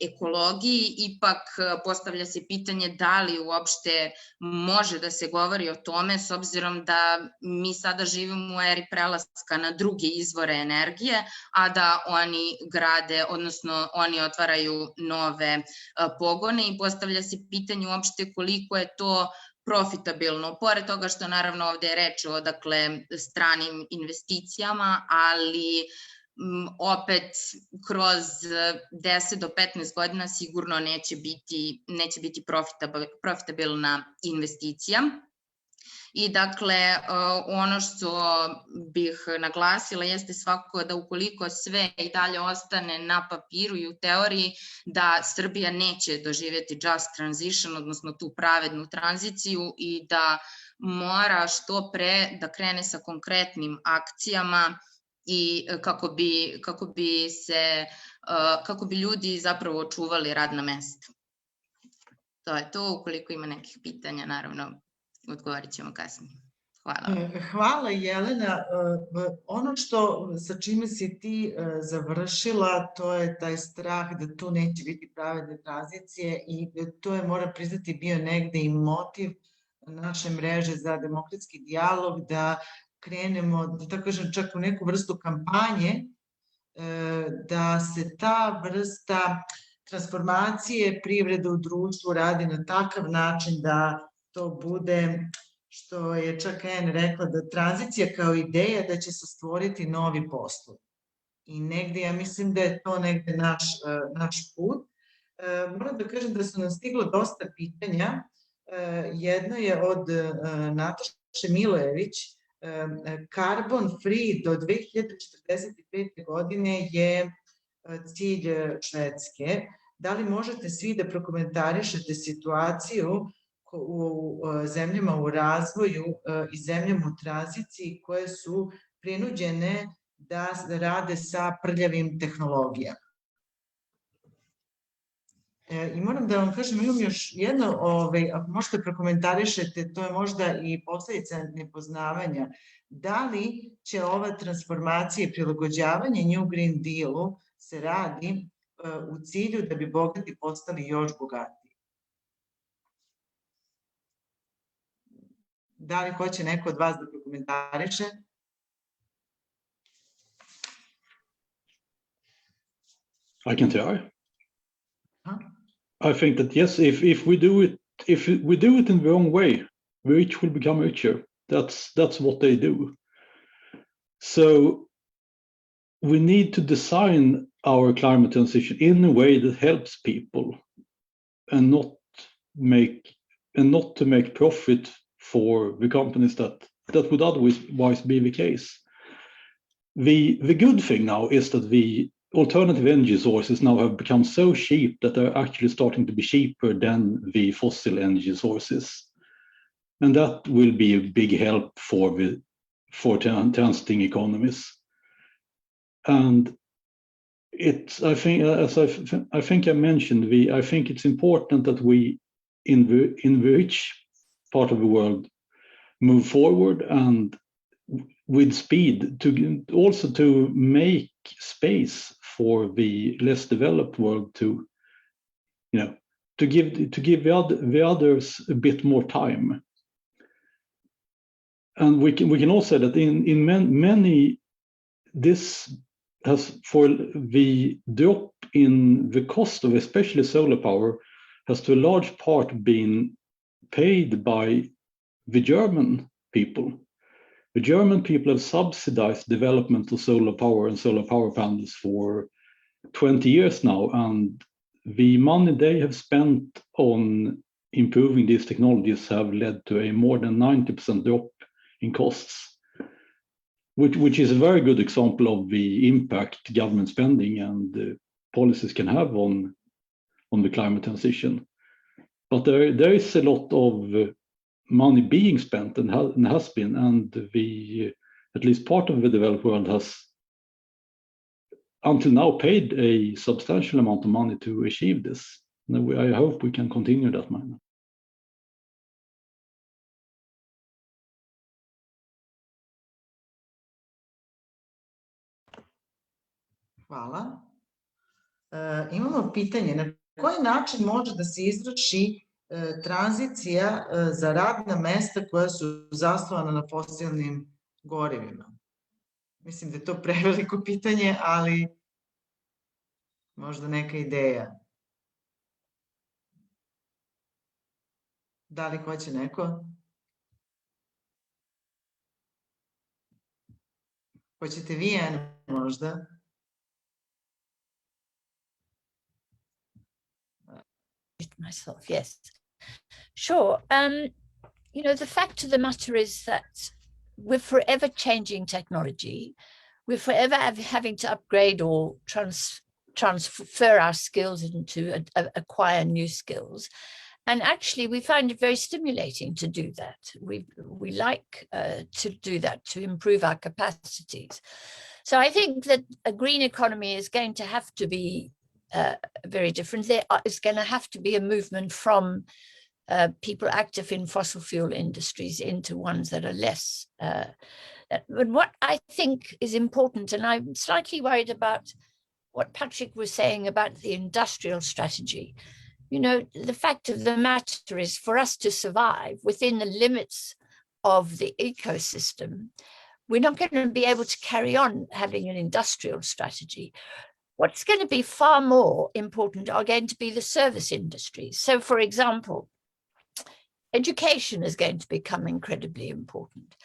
[SPEAKER 4] ekologiji, ipak postavlja se pitanje da li uopšte može da se govori o tome, s obzirom da mi sada živimo u eri prelaska na druge izvore energije, a da oni grade, odnosno oni otvaraju nove pogone, i postavlja se pitanje uopšte koliko je to profitabilno, pored toga što naravno ovde je reč o stranim investicijama, ali opet kroz 10 do 15 godina sigurno neće biti profitabilna investicija. I dakle, ono što bih naglasila jeste svakako da ukoliko sve i dalje ostane na papiru i u teoriji, da Srbija neće doživjeti just transition, odnosno tu pravednu tranziciju, i da mora što pre da krene sa konkretnim akcijama i kako bi ljudi zapravo očuvali radna mesta. To je to, ukoliko ima nekih pitanja, naravno, odgovorit ćemo kasnije. Hvala.
[SPEAKER 1] Hvala, Jelena. Ono sa čime si ti završila, to je taj strah da tu neće biti pravedne tranzicije, i to je, moram priznati, bio negde i motiv naše mreže za demokratski dijalog, da krenemo, da tako kažem, čak u neku vrstu kampanje, da se ta vrsta transformacije privrede u društvu radi na takav način da to bude, što je čak Anne rekla, da tranzicija kao ideja da će se stvoriti novi poslovi. I negde, ja mislim da je to negde naš put. Moram da kažem da su nam stiglo dosta pitanja, Jedno je od Nataše Milojević, carbon free do 2045. godine je cilj Švedske. Da li možete svi da prokomentarišete situaciju u zemljama u razvoju i zemljama u tranziciji koje su prinuđene da rade sa prljavim tehnologijama? I moram da vam kažem, imam još jedno, ako možete prokomentarišete, to je možda i posledica nepoznavanja, da li će ova transformacija i prilagođavanje New Green Dealu se radi u cilju da bi bogati postali još bogatiji? Da li hoće neko od vas da prokomentariše?
[SPEAKER 3] I can try. I think that yes, if we do it in the wrong way, the rich will become richer. That's what they do. So we need to design our climate transition in a way that helps people, and not to make profit for the companies that would otherwise be the case. The good thing now is that the alternative energy sources now have become so cheap that they're actually starting to be cheaper than the fossil energy sources. And that will be a big help for transiting economies. And I think I mentioned, I think it's important that we in the rich part of the world move forward and with speed to make space for the less developed world to give the others a bit more time. And we can also say that in many this has, for the drop in the cost of especially solar power, has to a large part been paid by the German people. The German people have subsidized development of solar power and solar power panels for 20 years now, and the money they have spent on improving these technologies have led to a more than 90% drop in costs, which is a very good example of the impact government spending and policies can have on the climate transition. But there is a lot of money being spent and has been, and at least part of the developed world has until now paid a substantial amount of money to achieve this. And I hope we can continue that manner.
[SPEAKER 1] Hvala. Imamo pitanje, na koji način može da se izvrši tranzicija za radna mesta koja su zasnovana na fosilnim gorivima? Mislim da je to preveliko pitanje, ali možda neka ideja. Da li hoće neko? Hoćete vi, Ana, možda?
[SPEAKER 2] Myself, yes. Sure. The fact of the matter is that we're forever changing technology. We're forever having to upgrade or transfer our skills into acquire new skills. And actually, we find it very stimulating to do that. We like to do that, to improve our capacities. So I think that a green economy is going to have to be very different. There is going to have to be a movement from people active in fossil fuel industries into ones that are less. But what I think is important, and I'm slightly worried about what Patrick was saying about the industrial strategy. The fact of the matter is, for us to survive within the limits of the ecosystem, we're not going to be able to carry on having an industrial strategy. What's going to be far more important are going to be the service industries. So, for example, education is going to become incredibly important.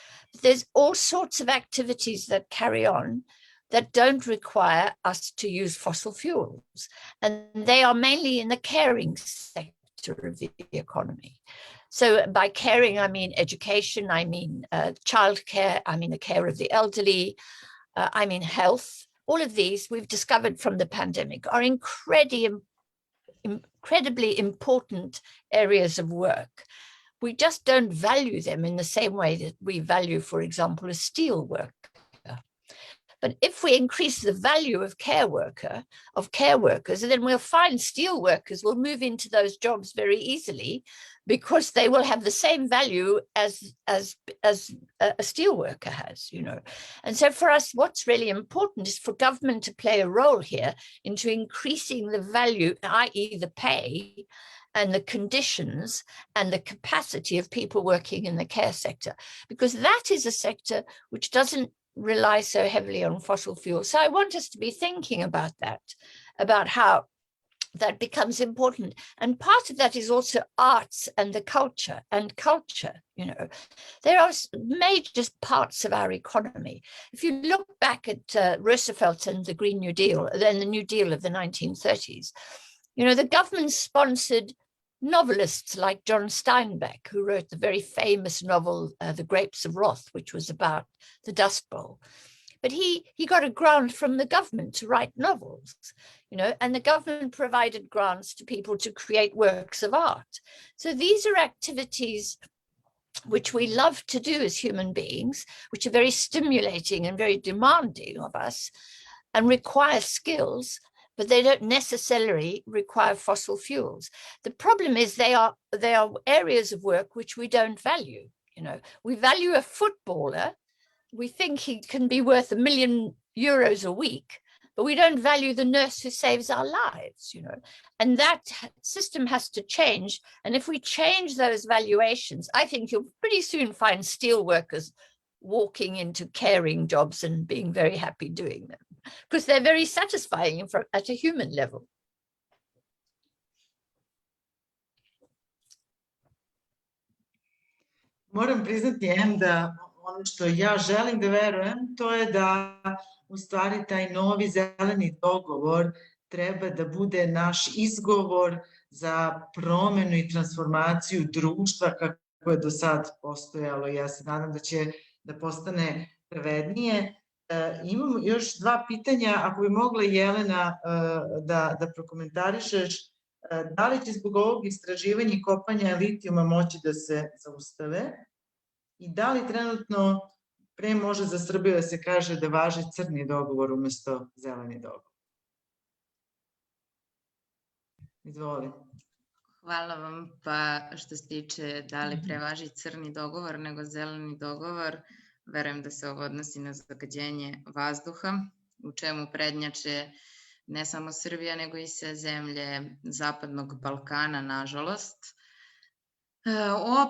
[SPEAKER 2] There's all sorts of activities that carry on that don't require us to use fossil fuels. And they are mainly in the caring sector. sector of the economy. So by caring, I mean education, I mean childcare, I mean the care of the elderly, I mean health. All of these we've discovered from the pandemic are incredibly important areas of work. We just don't value them in the same way that we value, for example, a steel worker. But if we increase the value of care workers, then we'll find steel workers will move into those jobs very easily because they will have the same value as a steel worker has, you know. And so for us, what's really important is for government to play a role here into increasing the value, i.e. the pay and the conditions and the capacity of people working in the care sector, because that is a sector which doesn't rely so heavily on fossil fuels. So I want us to be thinking about that, about how that becomes important. And part of that is also arts and the culture, you know. There are major parts of our economy. If you look back at Roosevelt and the Green New Deal, then the New Deal of the 1930s, you know, the government sponsored novelists like John Steinbeck, who wrote the very famous novel, The Grapes of Wrath, which was about the Dust Bowl. But he got a grant from the government to write novels, you know, and the government provided grants to people to create works of art. So these are activities which we love to do as human beings, which are very stimulating and very demanding of us and require skills, but they don't necessarily require fossil fuels. The problem is they are areas of work which we don't value. You know, we value a footballer. We think he can be worth €1 million a week, but we don't value the nurse who saves our lives, you know. And that system has to change. And if we change those valuations, I think you'll pretty soon find steel workers walking into caring jobs and being very happy doing them, because they're very satisfying at a human level.
[SPEAKER 1] Moram priznati, da ono što ja želim da verujem, to je da u stvari taj novi zeleni dogovor treba da bude naš izgovor za promenu i transformaciju društva kako je do sad postojalo. Ja se nadam da će da postane pravednije. Imamo još 2 pitanja, ako bi mogla Jelena da prokomentarišeš, da li će zbog ovog istraživanja i kopanja litijuma moći da se zaustave i da li trenutno pre može za Srbiju da se kaže da važi crni dogovor umesto zeleni dogovor? Izvoli.
[SPEAKER 4] Hvala vam. Pa što se tiče da li prevaži crni dogovor nego zeleni dogovor, verujem da se ovo odnosi na zagađenje vazduha, u čemu prednjače ne samo Srbija, nego i sve zemlje Zapadnog Balkana, nažalost.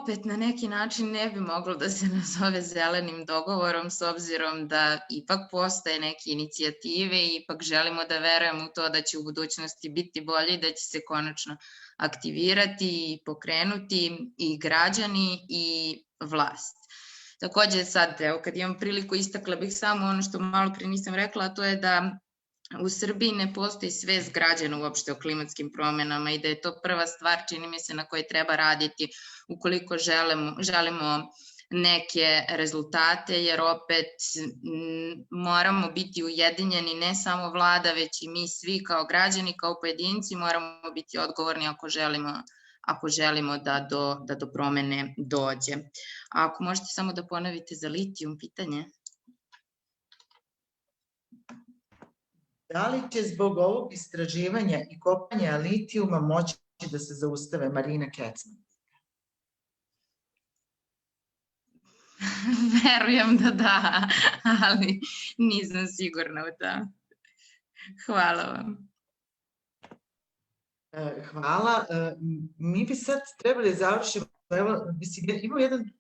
[SPEAKER 4] Opet, na neki način ne bi moglo da se nazove zelenim dogovorom, s obzirom da ipak postoje neke inicijative i ipak želimo da verujemo u to da će u budućnosti biti bolje i da će se konačno aktivirati i pokrenuti i građani i vlast. Takođe sad, evo, kad imam priliku, istakla bih samo ono što malo pre nisam rekla, a to je da u Srbiji ne postoji svest građana uopšte o klimatskim promenama i da je to prva stvar, čini mi se, na kojoj treba raditi ukoliko želimo neke rezultate, jer opet moramo biti ujedinjeni, ne samo vlada, već i mi svi kao građani, kao pojedinci moramo biti odgovorni ako želimo da do promene dođe. A ako možete samo da ponovite za litijum pitanje.
[SPEAKER 1] Da li će zbog ovog istraživanja i kopanja litijuma moći da se zaustave? Marina Kecman.
[SPEAKER 4] Verujem da, ali nisam sigurna u to. Hvala vam.
[SPEAKER 1] Hvala. Mi bi sad trebali završiti. Imamo jedan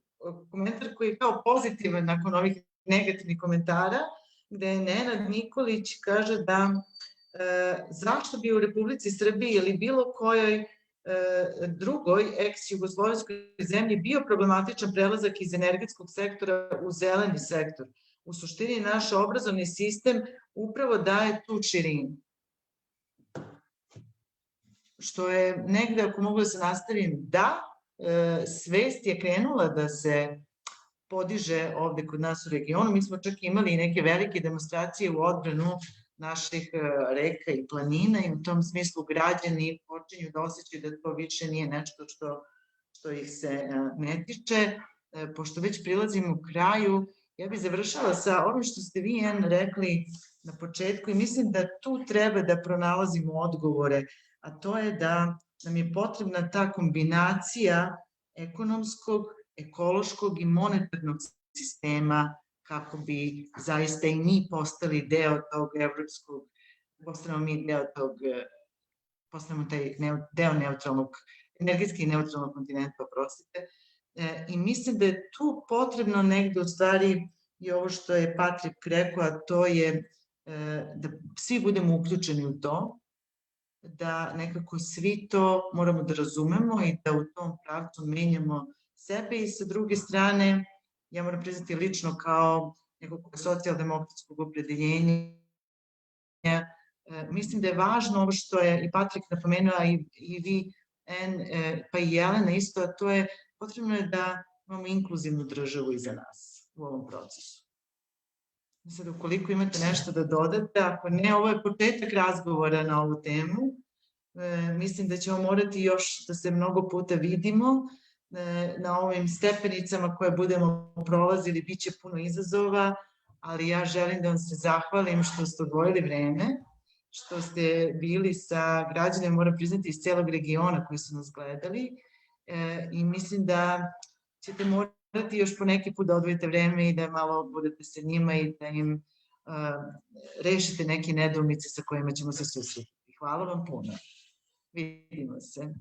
[SPEAKER 1] komentar koji je kao pozitivan nakon ovih negativnih komentara, gde je Nenad Nikolić kaže da zašto bi u Republici Srbiji ili bilo kojoj drugoj ex-jugoslovenskoj zemlji bio problematičan prelazak iz energetskog sektora u zeleni sektor. U suštini naš obrazovni sistem upravo daje tu širinu. što je negde, ako mogu da se nastavim, da, svest je krenula da se podiže ovde kod nas u regionu. Mi smo čak imali neke velike demonstracije u odbranu naših reka i planina i u tom smislu građani počinju da osjećaju da to više nije nešto što ih se ne tiče. Pošto već prilazimo u kraju, ja bih završala sa ovim što ste vi, Jan, rekli na početku i mislim da tu treba da pronalazimo odgovore, a to je da nam je potrebna ta kombinacija ekonomskog, ekološkog i monetarnog sistema kako bi zaista i mi postali deo tog evropskog, postanemo mi deo tog, postanemo taj deo neutralnog, energetski neutralnog kontinenta, oprostite. I mislim da je tu potrebno negde u stvari i ovo što je Patrik rekao, a to je da svi budemo uključeni u to, da nekako svi to moramo da razumemo i da u tom pravcu menjamo sebe i sa druge strane, ja moram priznati lično kao nekog socijaldemokratskog opredeljenja, mislim da je važno ovo što je i Patrik napomenula i vi, pa i Jelena isto, a to je potrebno je da imamo inkluzivnu državu iza nas u ovom procesu. Sad, ukoliko imate nešto da dodate, ako ne, ovo je početak razgovora na ovu temu. Mislim da ćemo morati još da se mnogo puta vidimo na ovim stepenicama koje budemo prolazili, bit će puno izazova, ali ja želim da vam se zahvalim što ste odvojili vreme, što ste bili sa građanima, moram priznati, iz celog regiona koji su nas gledali i mislim da ćete morati još po neki put da odvojite vreme i da malo budete sa njima i da im rešite neke nedoumice sa kojima ćemo se susretiti. Hvala vam puno. Vidimo se.